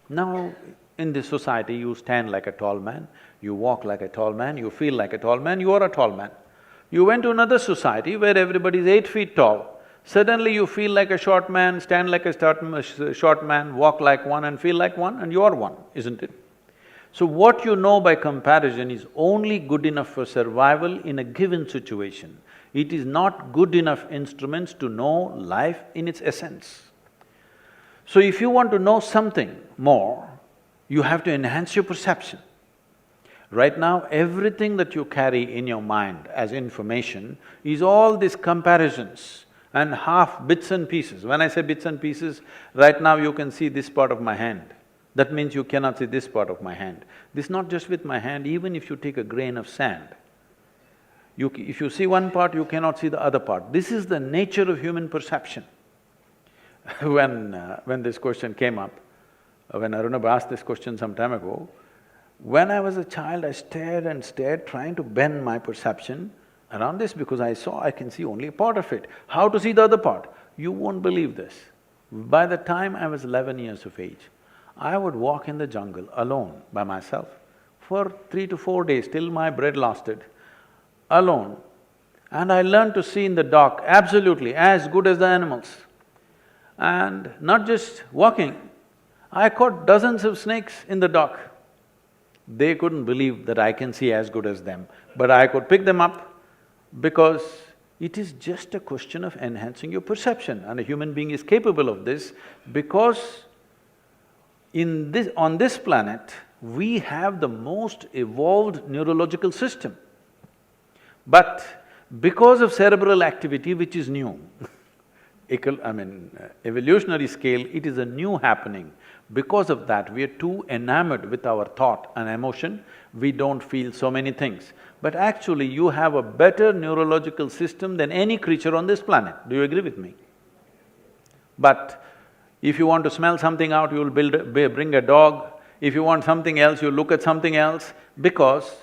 Now, in this society, you stand like a tall man, you walk like a tall man, you feel like a tall man, you are a tall man. You went to another society where everybody is 8 feet tall, suddenly you feel like a short man, stand like a short man, walk like one and feel like one, and you are one, isn't it? So what you know by comparison is only good enough for survival in a given situation. It is not good enough instruments to know life in its essence. So if you want to know something more, you have to enhance your perception. Right now, everything that you carry in your mind as information is all these comparisons and half bits and pieces. When I say bits and pieces, right now you can see this part of my hand. That means you cannot see this part of my hand. This is not just with my hand, even if you take a grain of sand. If you see one part, you cannot see the other part. This is the nature of human perception. When this question came up, when Arnab asked this question some time ago, when I was a child, I stared and stared, trying to bend my perception around this because I can see only a part of it. How to see the other part? You won't believe this. By the time I was 11 years of age, I would walk in the jungle alone by myself for 3 to 4 days till my bread lasted, alone. And I learned to see in the dark absolutely as good as the animals. And not just walking, I caught dozens of snakes in the dark. They couldn't believe that I can see as good as them, but I could pick them up because it is just a question of enhancing your perception, and a human being is capable of this because on this planet, we have the most evolved neurological system. But because of cerebral activity, which is new, evolutionary scale, it is a new happening. Because of that, we are too enamored with our thought and emotion, we don't feel so many things. But actually, you have a better neurological system than any creature on this planet. Do you agree with me? But if you want to smell something out, you'll bring a dog. If you want something else, you look at something else, because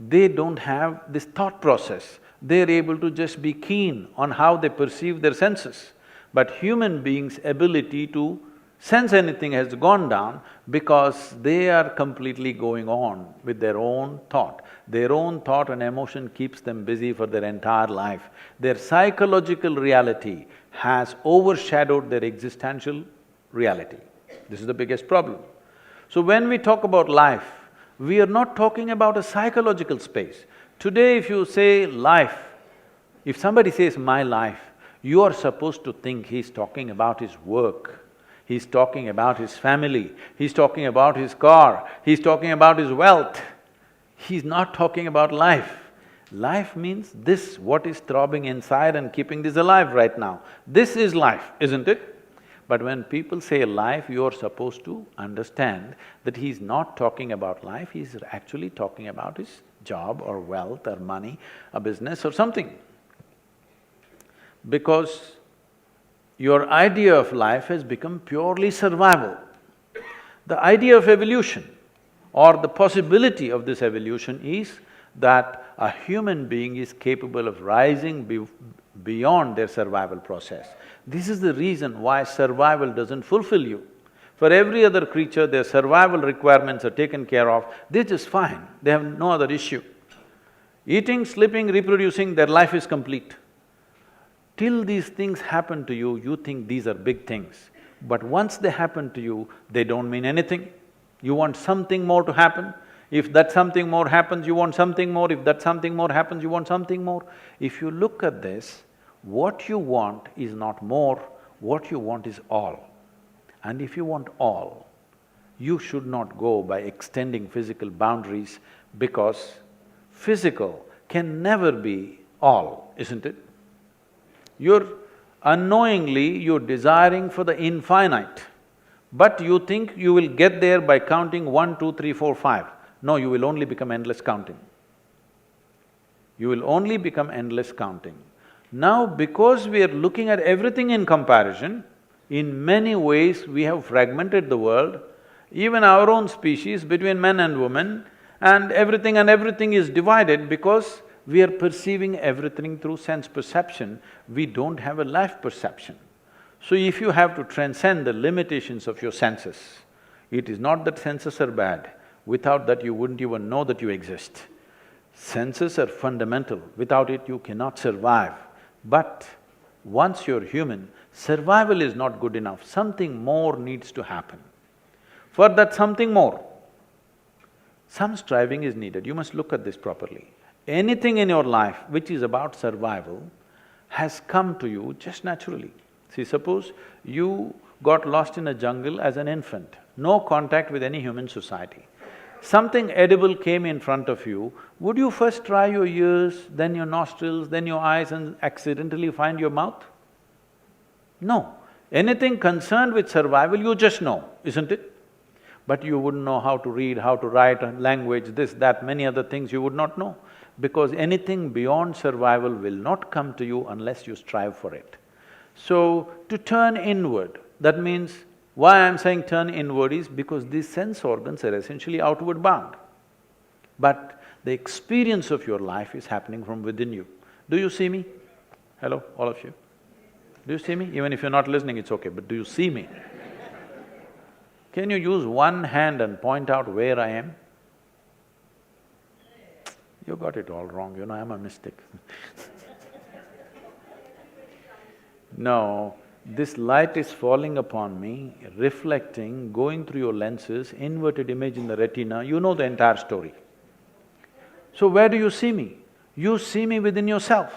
they don't have this thought process. They're able to just be keen on how they perceive their senses. But human beings' ability to sense anything has gone down because they are completely going on with their own thought. Their own thought and emotion keeps them busy for their entire life. Their psychological reality has overshadowed their existential reality. This is the biggest problem. So when we talk about life, we are not talking about a psychological space. Today if you say life, if somebody says my life, you are supposed to think he's talking about his work, he's talking about his family, he's talking about his car, he's talking about his wealth. He's not talking about life. Life means this, what is throbbing inside and keeping this alive right now. This is life, isn't it? But when people say life, you're supposed to understand that he's not talking about life, he's actually talking about his job or wealth or money, a business or something. Because your idea of life has become purely survival. The idea of evolution or the possibility of this evolution is that a human being is capable of rising beyond their survival process. This is the reason why survival doesn't fulfill you. For every other creature, their survival requirements are taken care of, they're just fine, they have no other issue. Eating, sleeping, reproducing, their life is complete. Till these things happen to you, you think these are big things. But once they happen to you, they don't mean anything. You want something more to happen. If that something more happens, you want something more. If that something more happens, you want something more. If you look at this, what you want is not more, what you want is all. And if you want all, you should not go by extending physical boundaries, because physical can never be all, isn't it? You're desiring for the infinite, but you think you will get there by counting 1, 2, 3, 4, 5. No, you will only become endless counting. You will only become endless counting. Now, because we are looking at everything in comparison, in many ways we have fragmented the world, even our own species between men and women, and everything is divided because we are perceiving everything through sense perception, we don't have a life perception. So if you have to transcend the limitations of your senses, it is not that senses are bad, without that you wouldn't even know that you exist. Senses are fundamental, without it you cannot survive. But once you're human, survival is not good enough, something more needs to happen. For that something more, some striving is needed, you must look at this properly. Anything in your life which is about survival has come to you just naturally. See, suppose you got lost in a jungle as an infant, no contact with any human society. Something edible came in front of you, would you first try your ears, then your nostrils, then your eyes and accidentally find your mouth? No. Anything concerned with survival, you just know, isn't it? But you wouldn't know how to read, how to write, language, this, that, many other things you would not know. Because anything beyond survival will not come to you unless you strive for it. So, to turn inward, that means, why I'm saying turn inward is because these sense organs are essentially outward bound. But the experience of your life is happening from within you. Do you see me? Hello, all of you? Do you see me? Even if you're not listening, it's okay, but do you see me? Can you use one hand and point out where I am? You got it all wrong, you know, I'm a mystic. No, this light is falling upon me, reflecting, going through your lenses, inverted image in the retina, you know the entire story. So where do you see me? You see me within yourself.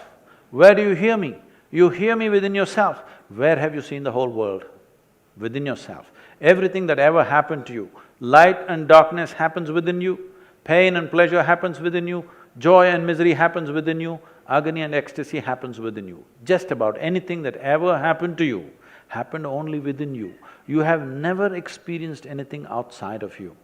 Where do you hear me? You hear me within yourself. Where have you seen the whole world? Within yourself. Everything that ever happened to you, light and darkness happens within you, pain and pleasure happens within you, joy and misery happens within you, agony and ecstasy happens within you. Just about anything that ever happened to you happened only within you. You have never experienced anything outside of you.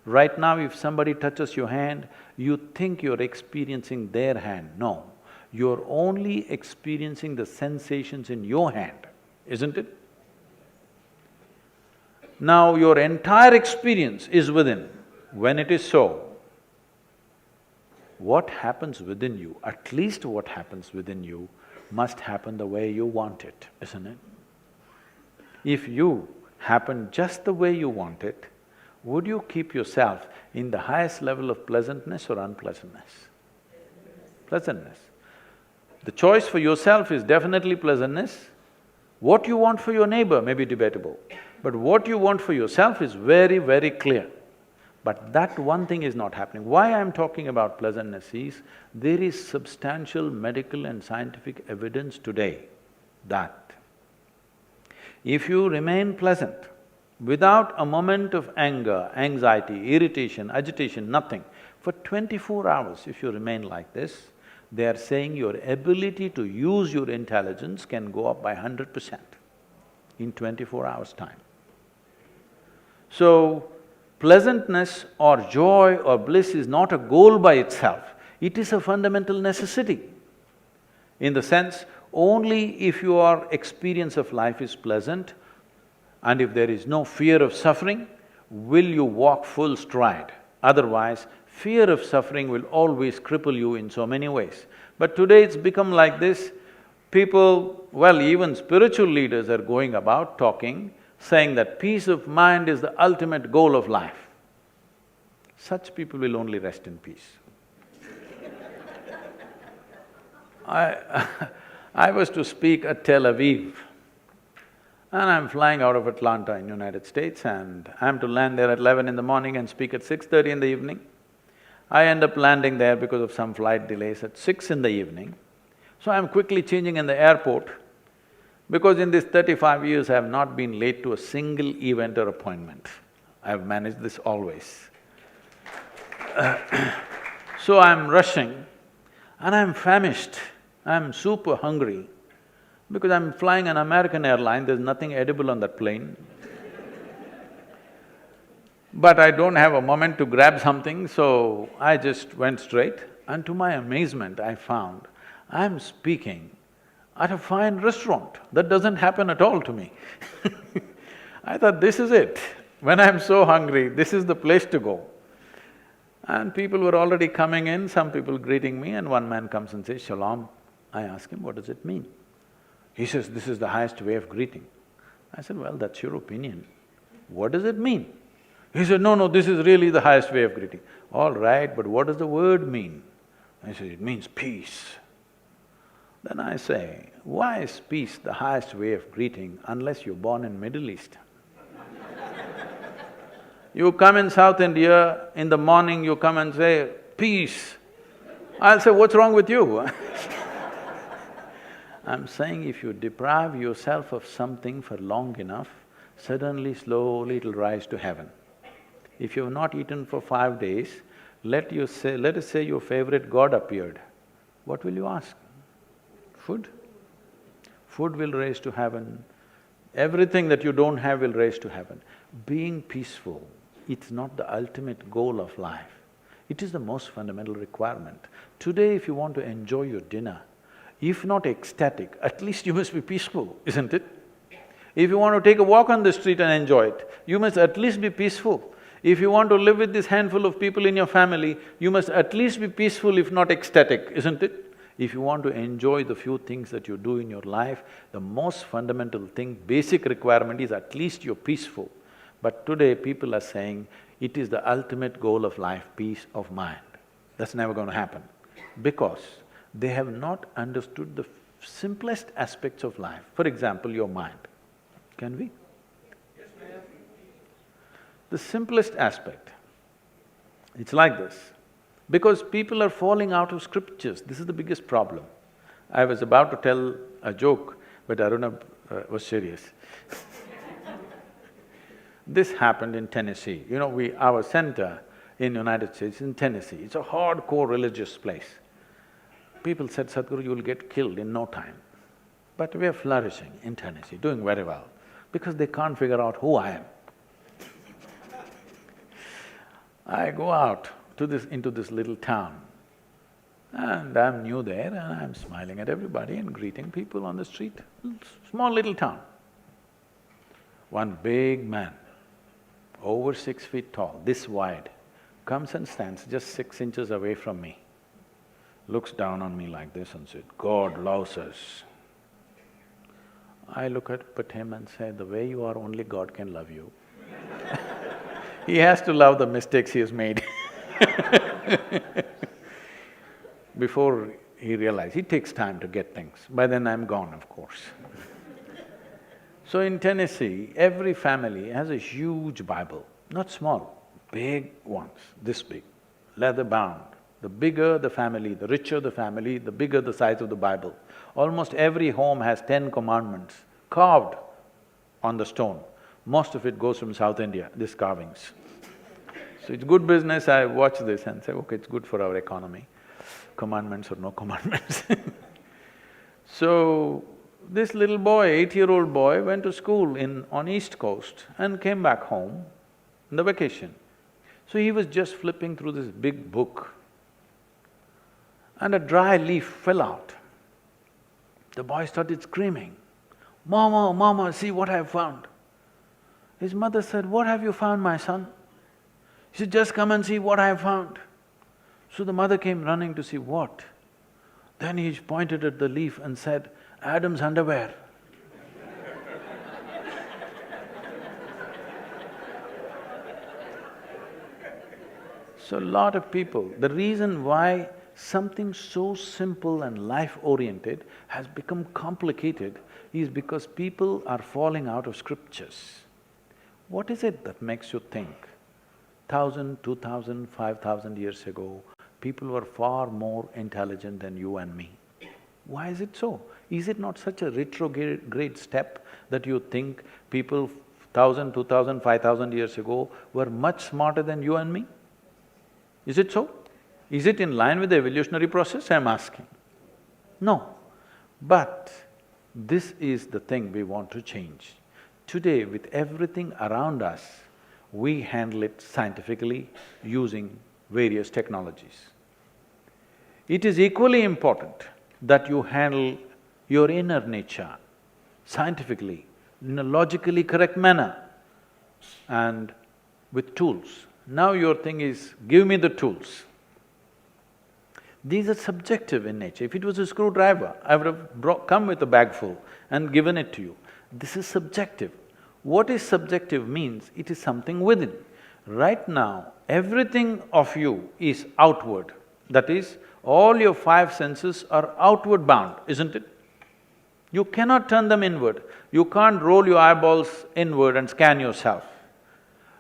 Right now, if somebody touches your hand, you think you're experiencing their hand. No, you're only experiencing the sensations in your hand, isn't it? Now, your entire experience is within. When it is so, what happens within you, at least what happens within you, must happen the way you want it, isn't it? If you happen just the way you want it, would you keep yourself in the highest level of pleasantness or unpleasantness? Pleasantness. The choice for yourself is definitely pleasantness. What you want for your neighbor may be debatable, but what you want for yourself is very, very clear. But that one thing is not happening. Why I'm talking about pleasantness is, there is substantial medical and scientific evidence today that if you remain pleasant, without a moment of anger, anxiety, irritation, agitation, nothing, for 24 hours if you remain like this, they are saying your ability to use your intelligence can go up by 100% in 24 hours' time. So, pleasantness or joy or bliss is not a goal by itself, it is a fundamental necessity. In the sense, only if your experience of life is pleasant and if there is no fear of suffering, will you walk full stride. Otherwise, fear of suffering will always cripple you in so many ways. But today it's become like this, people, well, even spiritual leaders are going about talking, saying that peace of mind is the ultimate goal of life. Such people will only rest in peace. I was to speak at Tel Aviv, and I'm flying out of Atlanta in United States, and I'm to land there at 11 in the morning and speak at 6:30 in the evening. I end up landing there because of some flight delays at 6 in the evening. So I'm quickly changing in the airport, because in these 35 years I have not been late to a single event or appointment. I have managed this always. So I'm rushing and I'm famished, I'm super hungry, because I'm flying an American airline, there's nothing edible on that plane. But I don't have a moment to grab something, so I just went straight, and to my amazement I found I'm speaking at a fine restaurant. That doesn't happen at all to me. I thought, this is it. When I'm so hungry, this is the place to go. And people were already coming in, some people greeting me, and one man comes and says, "Shalom." I ask him, "What does it mean?" He says, "This is the highest way of greeting." I said, "Well, that's your opinion. What does it mean?" He said, "No, no, this is really the highest way of greeting." "All right, but what does the word mean?" I said, "It means peace." Then I say, "Why is peace the highest way of greeting unless you're born in Middle East?" You come in South India, in the morning you come and say, "Peace." I'll say, "What's wrong with you?" I'm saying if you deprive yourself of something for long enough, suddenly, slowly it'll rise to heaven. If you've not eaten for 5 days, let us say your favorite god appeared, what will you ask? Food? Food will raise to heaven, everything that you don't have will raise to heaven. Being peaceful, it's not the ultimate goal of life, it is the most fundamental requirement. Today, if you want to enjoy your dinner, if not ecstatic, at least you must be peaceful, isn't it? If you want to take a walk on the street and enjoy it, you must at least be peaceful. If you want to live with this handful of people in your family, you must at least be peaceful if not ecstatic, isn't it? If you want to enjoy the few things that you do in your life, the most fundamental thing, basic requirement is at least you're peaceful. But today people are saying, it is the ultimate goal of life, peace of mind. That's never going to happen, because they have not understood the simplest aspects of life. For example, your mind. Can we? Yes, ma'am. The simplest aspect, it's like this. Because people are falling out of scriptures, this is the biggest problem. I was about to tell a joke, but Arnab was serious. This happened in Tennessee. You know, our center in United States is in Tennessee. It's a hardcore religious place. People said, Sadhguru, you will get killed in no time. But we are flourishing in Tennessee, doing very well, because they can't figure out who I am. I go out into this little town, and I'm new there, and I'm smiling at everybody and greeting people on the street. Small little town. One big man, over 6 feet tall, this wide, comes and stands just 6 inches away from me, looks down on me like this and said, God loves us. I look at him and say, the way you are, only God can love you. He has to love the mistakes he has made. Before he realizes, it takes time to get things. By then I'm gone, of course. So in Tennessee, every family has a huge Bible, not small, big ones, this big, leather bound. The bigger the family, the richer the family, the bigger the size of the Bible. Almost every home has 10 commandments carved on the stone. Most of it goes from South India, these carvings. So it's good business, I watch this and say, okay, it's good for our economy, commandments or no commandments. So, this little boy, 8-year-old boy, went to school on East Coast and came back home in the vacation. So he was just flipping through this big book, and a dry leaf fell out. The boy started screaming, Mama, Mama, see what I have found. His mother said, what have you found, my son? He said, just come and see what I have found. So the mother came running to see what. Then he pointed at the leaf and said, Adam's underwear. So a lot of people, the reason why something so simple and life-oriented has become complicated is because people are falling out of scriptures. What is it that makes you think 1,000, 2,000, 5,000 years ago, people were far more intelligent than you and me? Why is it so? Is it not such a retrograde step that you think people 1,000, 2,000, 5,000 years ago were much smarter than you and me? Is it so? Is it in line with the evolutionary process, I'm asking? No. But this is the thing we want to change. Today, with everything around us, we handle it scientifically using various technologies. It is equally important that you handle your inner nature scientifically, in a logically correct manner and with tools. Now your thing is, give me the tools. These are subjective in nature. If it was a screwdriver, I would have come with a bag full and given it to you. This is subjective. What is subjective means it is something within. Right now, everything of you is outward. That is, all your 5 senses are outward bound, isn't it? You cannot turn them inward. You can't roll your eyeballs inward and scan yourself.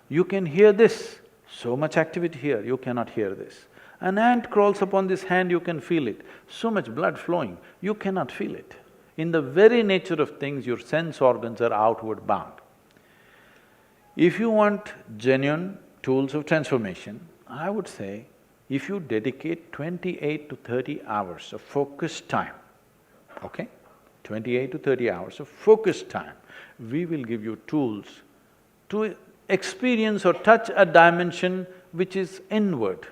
You can hear this, so much activity here, you cannot hear this. An ant crawls upon this hand, you can feel it. So much blood flowing, you cannot feel it. In the very nature of things, your sense organs are outward bound. If you want genuine tools of transformation, I would say, if you dedicate 28 to 30 hours of focused time, okay? 28 to 30 hours of focused time, we will give you tools to experience or touch a dimension which is inward.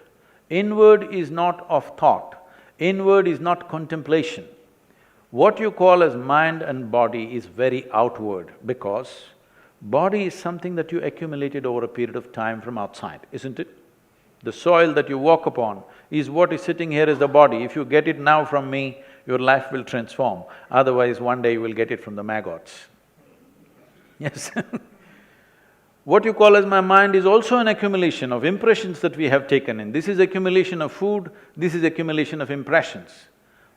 Inward is not of thought, inward is not contemplation. What you call as mind and body is very outward, because body is something that you accumulated over a period of time from outside, isn't it? The soil that you walk upon is what is sitting here as the body. If you get it now from me, your life will transform. Otherwise, one day you will get it from the maggots. Yes. What you call as my mind is also an accumulation of impressions that we have taken in. This is accumulation of food, this is accumulation of impressions.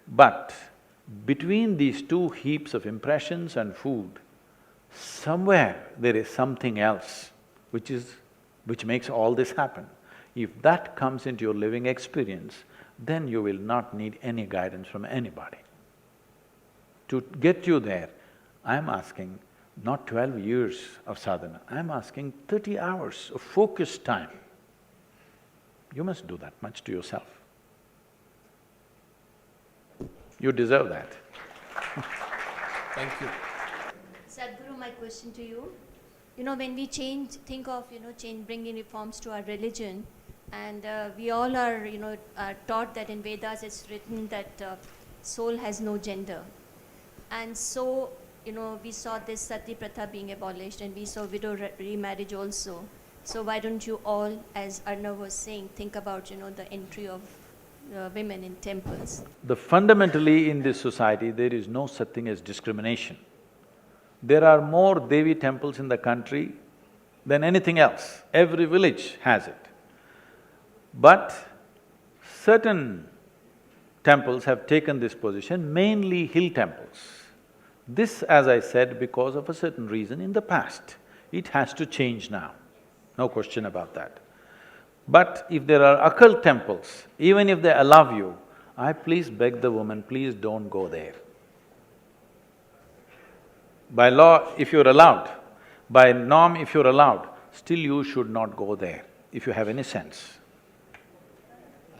But between these two heaps of impressions and food, somewhere there is something else which makes all this happen. If that comes into your living experience, then you will not need any guidance from anybody. To get you there, I'm asking not 12 years of sadhana, I'm asking 30 hours of focused time. You must do that much to yourself. You deserve that. Thank you. Sadhguru, my question to you. When we think of, bringing reforms to our religion, and we all are, are taught that in Vedas it's written that soul has no gender. And so, we saw this sati pratha being abolished, and we saw widow remarriage also. So why don't you all, as Arnab was saying, think about, the entry of women in temples? Fundamentally in this society, there is no such thing as discrimination. There are more Devi temples in the country than anything else. Every village has it. But certain temples have taken this position, mainly hill temples. This, as I said, because of a certain reason in the past. It has to change now, no question about that. But if there are occult temples, even if they allow you, I please beg the woman, please don't go there. By law, if you're allowed, by norm, if you're allowed, still you should not go there, if you have any sense.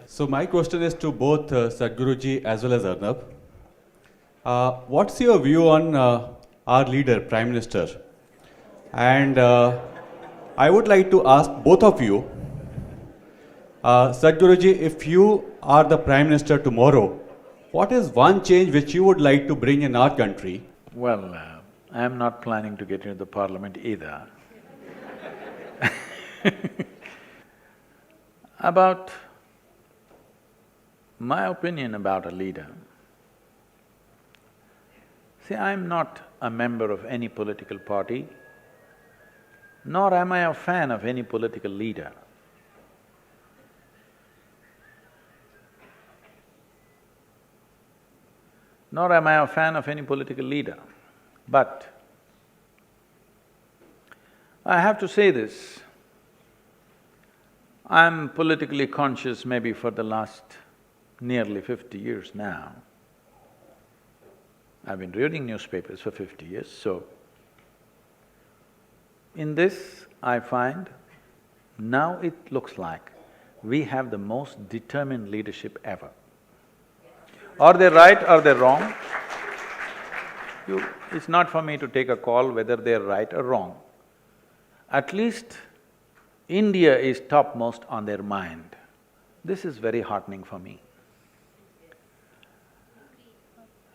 So my question is to both Sadhguruji as well as Arnab. What's your view on our leader, Prime Minister? And I would like to ask both of you, Sadhguruji, if you are the Prime Minister tomorrow, what is one change which you would like to bring in our country? Well, I am not planning to get into the parliament either. About my opinion about a leader, see, I am not a member of any political party, nor am I a fan of any political leader. Nor am I a fan of any political leader. But I have to say this, I'm politically conscious maybe for the last nearly 50 years now. I've been reading newspapers for 50 years, so in this I find now it looks like we have the most determined leadership ever. Are they right or they're wrong? It's not for me to take a call whether they're right or wrong. At least India is topmost on their mind. This is very heartening for me.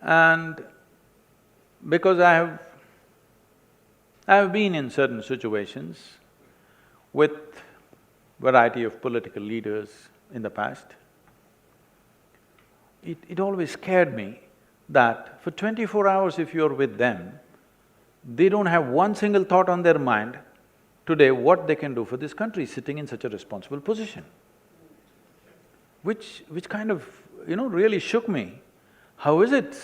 And because I have been in certain situations with variety of political leaders in the past, it always scared me that for 24 hours if you're with them, they don't have one single thought on their mind today what they can do for this country sitting in such a responsible position. Which kind of, really shook me. How is it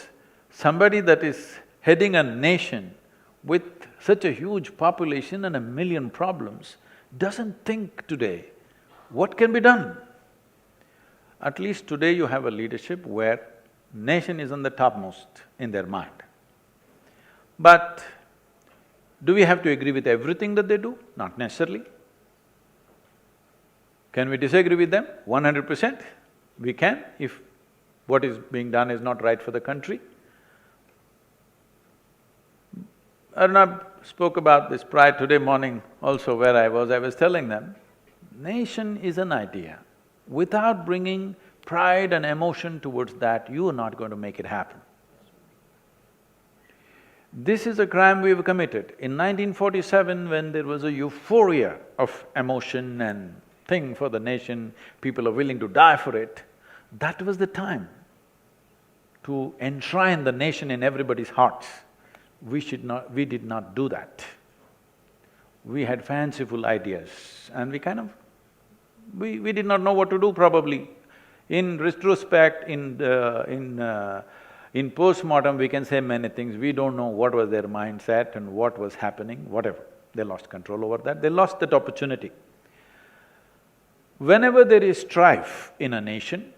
somebody that is heading a nation with such a huge population and 1 million problems doesn't think today what can be done? At least today you have a leadership where nation is on the topmost in their mind. But do we have to agree with everything that they do? Not necessarily. Can we disagree with them? 100%. We can, if what is being done is not right for the country. Arnab spoke about this prior today morning also where I was telling them, nation is an idea. Without bringing pride and emotion towards that, you are not going to make it happen. This is a crime we've committed. In 1947, when there was a euphoria of emotion and thing for the nation, people are willing to die for it, that was the time to enshrine the nation in everybody's hearts. We did not do that. We had fanciful ideas and we did not know what to do probably. In retrospect, in postmortem, we can say many things. We don't know what was their mindset and what was happening, whatever. They lost control over that, they lost that opportunity. Whenever there is strife in a nation,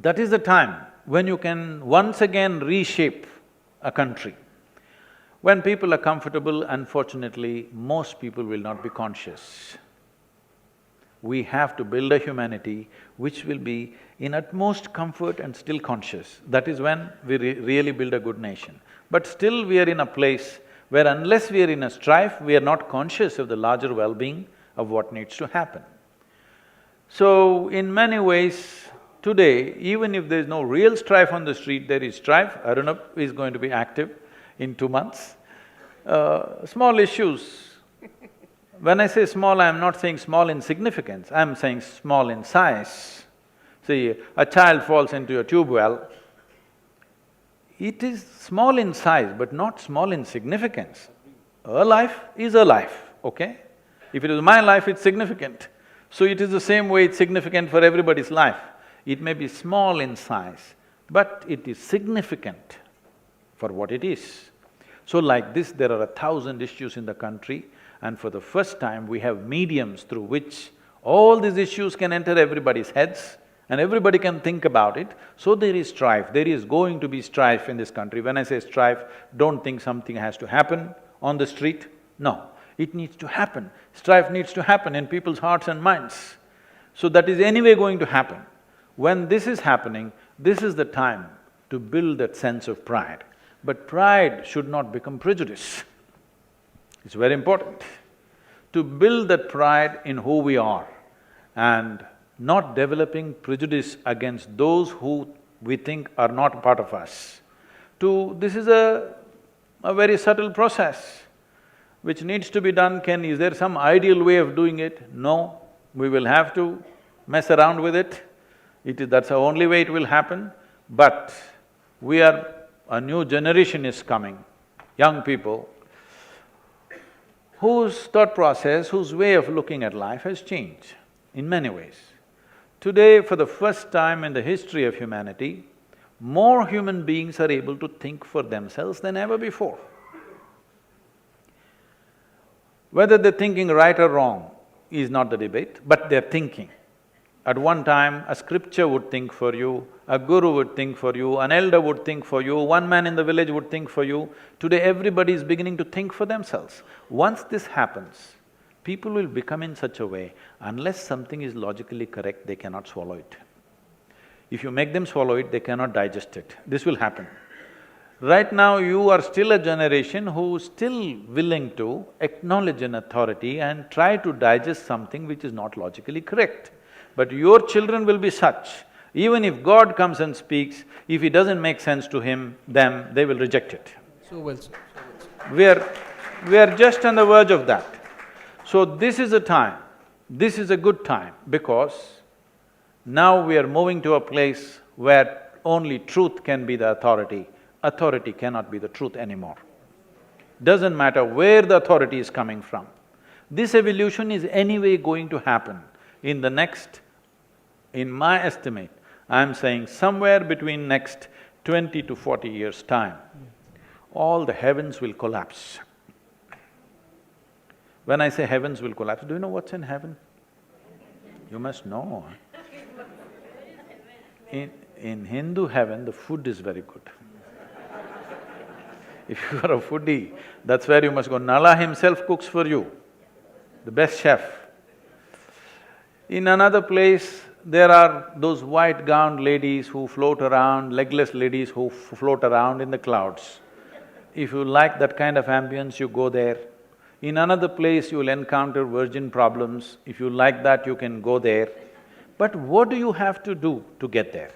that is the time when you can once again reshape a country. When people are comfortable, unfortunately, most people will not be conscious. We have to build a humanity which will be in utmost comfort and still conscious. That is when we really build a good nation. But still we are in a place where unless we are in a strife, we are not conscious of the larger well-being of what needs to happen. So, in many ways, today, even if there is no real strife on the street, there is strife. Arnab is going to be active in 2 months. Small issues. When I say small, I am not saying small in significance, I am saying small in size. See, a child falls into a tube well, it is small in size but not small in significance. A life is a life, okay? If it is my life, it's significant. So it is the same way it's significant for everybody's life. It may be small in size, but it is significant for what it is. So like this, there are 1,000 issues in the country, and for the first time we have mediums through which all these issues can enter everybody's heads and everybody can think about it. So there is strife, there is going to be strife in this country. When I say strife, don't think something has to happen on the street. No, it needs to happen. Strife needs to happen in people's hearts and minds. So that is anyway going to happen. When this is happening, this is the time to build that sense of pride. But pride should not become prejudice. It's very important to build that pride in who we are and not developing prejudice against those who we think are not part of us. This is a very subtle process which needs to be done. Is there some ideal way of doing it? No, we will have to mess around with it. That's the only way it will happen. But a new generation is coming, young people, whose thought process, whose way of looking at life has changed in many ways. Today, for the first time in the history of humanity, more human beings are able to think for themselves than ever before. Whether they're thinking right or wrong is not the debate, but they're thinking. At one time, a scripture would think for you, a guru would think for you, an elder would think for you, one man in the village would think for you. Today, everybody is beginning to think for themselves. Once this happens, people will become in such a way, unless something is logically correct, they cannot swallow it. If you make them swallow it, they cannot digest it. This will happen. Right now, you are still a generation who's still willing to acknowledge an authority and try to digest something which is not logically correct. But your children will be such, even if God comes and speaks, if it doesn't make sense to them, they will reject it. So well said, so well said. We are just on the verge of that. So this is a time, this is a good time, because now we are moving to a place where only truth can be the authority. Authority cannot be the truth anymore. Doesn't matter where the authority is coming from. This evolution is anyway going to happen in the next, in my estimate, I'm saying somewhere between next 20 to 40 years' time, all the heavens will collapse. When I say heavens will collapse, do you know what's in heaven? You must know. In Hindu heaven, the food is very good. If you are a foodie, that's where you must go. Nala himself cooks for you, the best chef. In another place, there are those white-gowned ladies who float around, legless ladies who float around in the clouds. If you like that kind of ambience, you go there. In another place, you will encounter virgin problems. If you like that, you can go there. But what do you have to do to get there?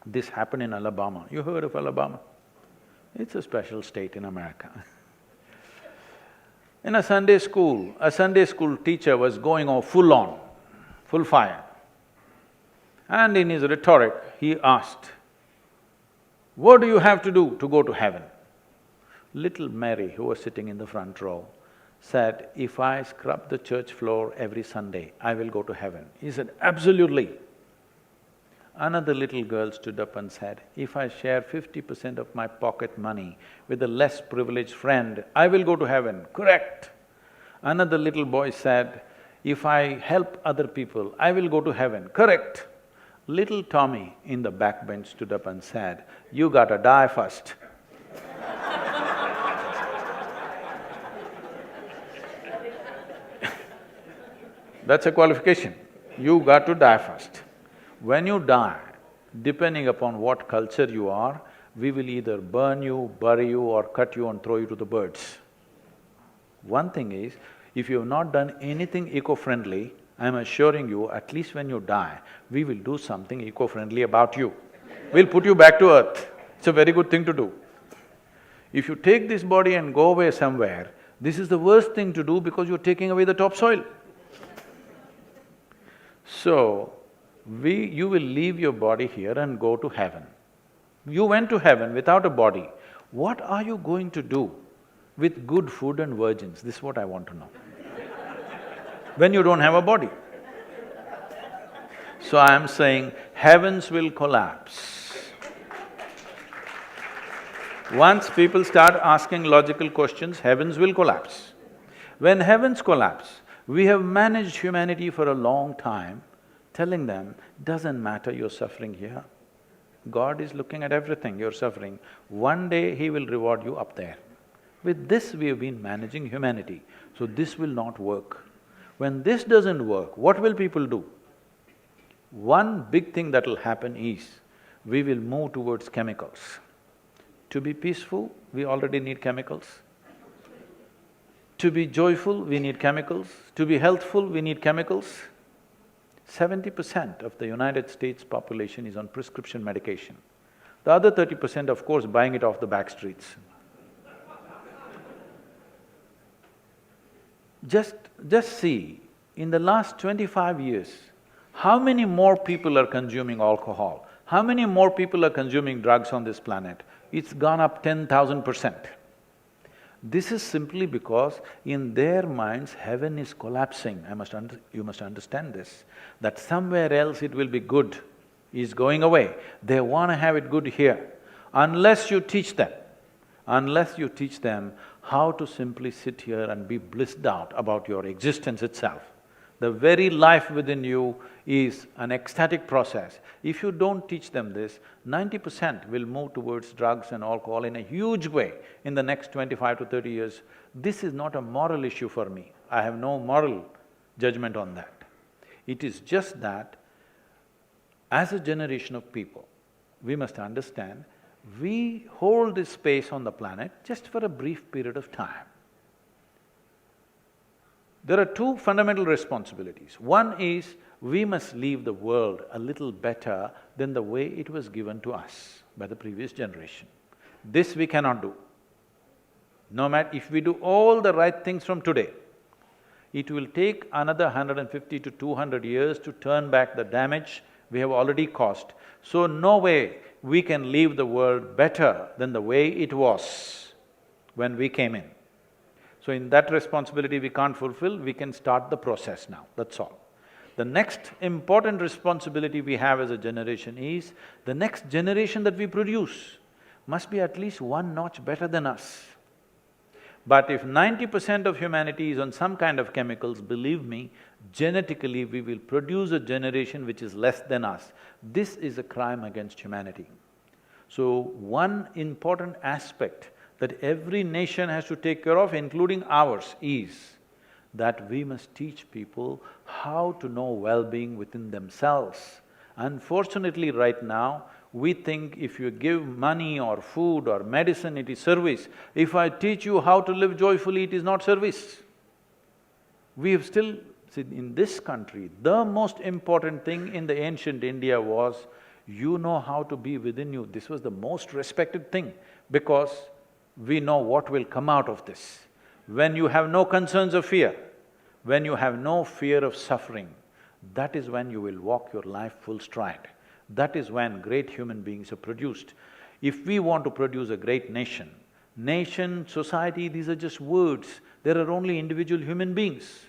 This happened in Alabama. You heard of Alabama? It's a special state in America. In a Sunday school teacher was going on full fire. And in his rhetoric, he asked, "What do you have to do to go to heaven?" Little Mary, who was sitting in the front row, said, "If I scrub the church floor every Sunday, I will go to heaven." He said, "Absolutely." Another little girl stood up and said, "If I share 50% of my pocket money with a less privileged friend, I will go to heaven." "Correct." Another little boy said, "If I help other people, I will go to heaven." "Correct." Little Tommy in the back bench stood up and said, "You gotta die first." That's a qualification. You got to die first. When you die, depending upon what culture you are, we will either burn you, bury you or cut you and throw you to the birds. One thing is, if you have not done anything eco-friendly, I'm assuring you, at least when you die, we will do something eco-friendly about you. We'll put you back to earth. It's a very good thing to do. If you take this body and go away somewhere, this is the worst thing to do because you're taking away the topsoil. So, you will leave your body here and go to heaven. You went to heaven without a body. What are you going to do with good food and virgins? This is what I want to know. When you don't have a body. So I am saying, heavens will collapse. Once people start asking logical questions, heavens will collapse. When heavens collapse, we have managed humanity for a long time, telling them, doesn't matter you're suffering here. God is looking at everything you're suffering. One day He will reward you up there. With this we have been managing humanity, so this will not work. When this doesn't work, what will people do? One big thing that will happen is, we will move towards chemicals. To be peaceful, we already need chemicals. To be joyful, we need chemicals. To be healthful, we need chemicals. 70% of the United States population is on prescription medication. The other 30%, of course, buying it off the back streets. Just see, in the last 25 years, how many more people are consuming alcohol? How many more people are consuming drugs on this planet? It's gone up 10,000%. This is simply because in their minds, heaven is collapsing. You must understand this, that somewhere else it will be good, is going away. They want to have it good here. Unless you teach them how to simply sit here and be blissed out about your existence itself. The very life within you is an ecstatic process. If you don't teach them this, 90% will move towards drugs and alcohol in a huge way in the next 25 to 30 years. This is not a moral issue for me. I have no moral judgment on that. It is just that, as a generation of people, we must understand, we hold this space on the planet just for a brief period of time. There are two fundamental responsibilities. One is, we must leave the world a little better than the way it was given to us by the previous generation. This we cannot do. No matter if we do all the right things from today, it will take another 150 to 200 years to turn back the damage we have already caused. So no way we can leave the world better than the way it was when we came in. So in that responsibility we can't fulfill, we can start the process now, that's all. The next important responsibility we have as a generation is, the next generation that we produce must be at least one notch better than us. But if 90% of humanity is on some kind of chemicals, believe me, genetically we will produce a generation which is less than us. This is a crime against humanity. So one important aspect that every nation has to take care of, including ours, is that we must teach people how to know well-being within themselves. Unfortunately, right now, we think if you give money or food or medicine, it is service. If I teach you how to live joyfully, it is not service. We have still… See, in this country, the most important thing in the ancient India was, you know how to be within you. This was the most respected thing, because we know what will come out of this. When you have no concerns of fear, when you have no fear of suffering, that is when you will walk your life full stride. That is when great human beings are produced. If we want to produce a great nation, society, these are just words. There are only individual human beings.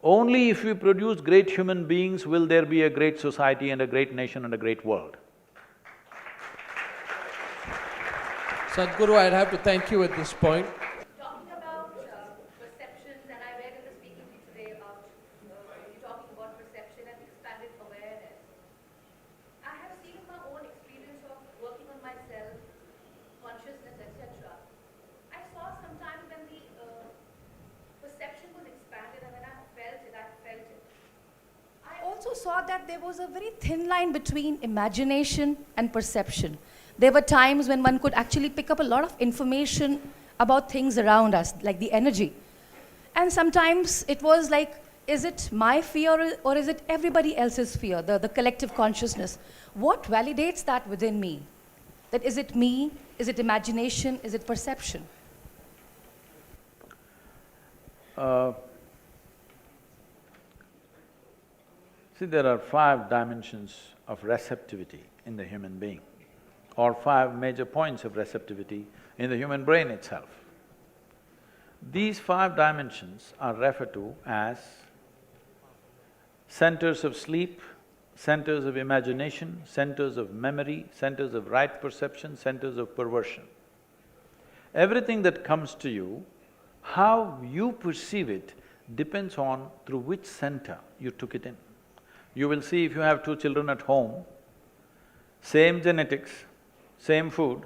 Only if we produce great human beings will there be a great society and a great nation and a great world. Sadhguru, I'd have to thank you at this point. Talking about perceptions, and I read in the speaking today about you talking about perception and expanded awareness. I have seen my own experience of working on myself, consciousness, etc. I saw sometimes when the perception was expanded and when I felt it, saw that there was a very thin line between imagination and perception. There were times when one could actually pick up a lot of information about things around us, like the energy. And sometimes it was like, is it my fear or is it everybody else's fear, the collective consciousness? What validates that within me? That is it me? Is it imagination? Is it perception? See, there are 5 dimensions of receptivity in the human being, or 5 major points of receptivity in the human brain itself. These 5 dimensions are referred to as centers of sleep, centers of imagination, centers of memory, centers of right perception, centers of perversion. Everything that comes to you, how you perceive it depends on through which center you took it in. You will see if you have 2 children at home, same genetics, same food,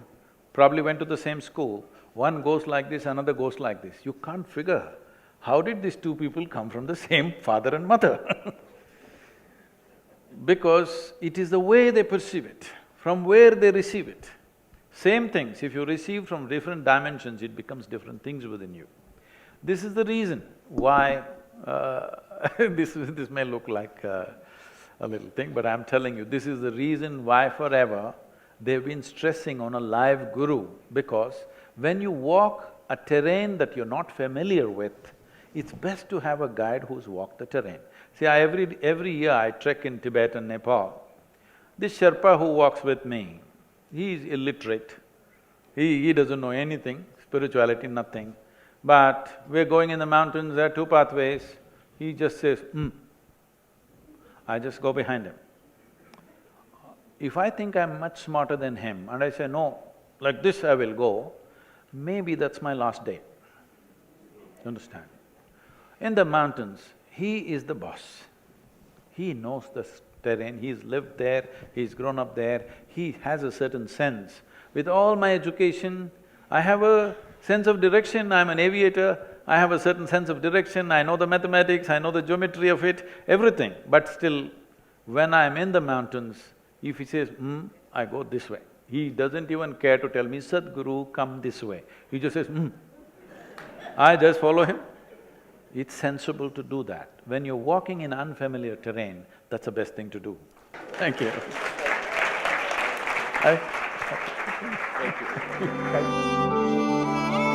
probably went to the same school, one goes like this, another goes like this. You can't figure, how did these 2 people come from the same father and mother? Because it is the way they perceive it, from where they receive it. Same things, if you receive from different dimensions, it becomes different things within you. This is the reason why this may look like a little thing, but I'm telling you, this is the reason why forever they've been stressing on a live guru, because when you walk a terrain that you're not familiar with, it's best to have a guide who's walked the terrain. See, every year I trek in Tibet and Nepal. This Sherpa who walks with me, he's illiterate, he doesn't know anything, spirituality, nothing. But we're going in the mountains, there are 2 pathways, he just says, I just go behind him. If I think I'm much smarter than him and I say, no, like this I will go, maybe that's my last day. You understand? In the mountains, he is the boss. He knows the terrain, he's lived there, he's grown up there, he has a certain sense. With all my education, I have a sense of direction, I'm an aviator, I have a certain sense of direction, I know the mathematics, I know the geometry of it, everything. But still, when I'm in the mountains, if he says, I go this way. He doesn't even care to tell me, Sadhguru, come this way. He just says, I just follow him. It's sensible to do that. When you're walking in unfamiliar terrain, that's the best thing to do. Thank you. Thank you.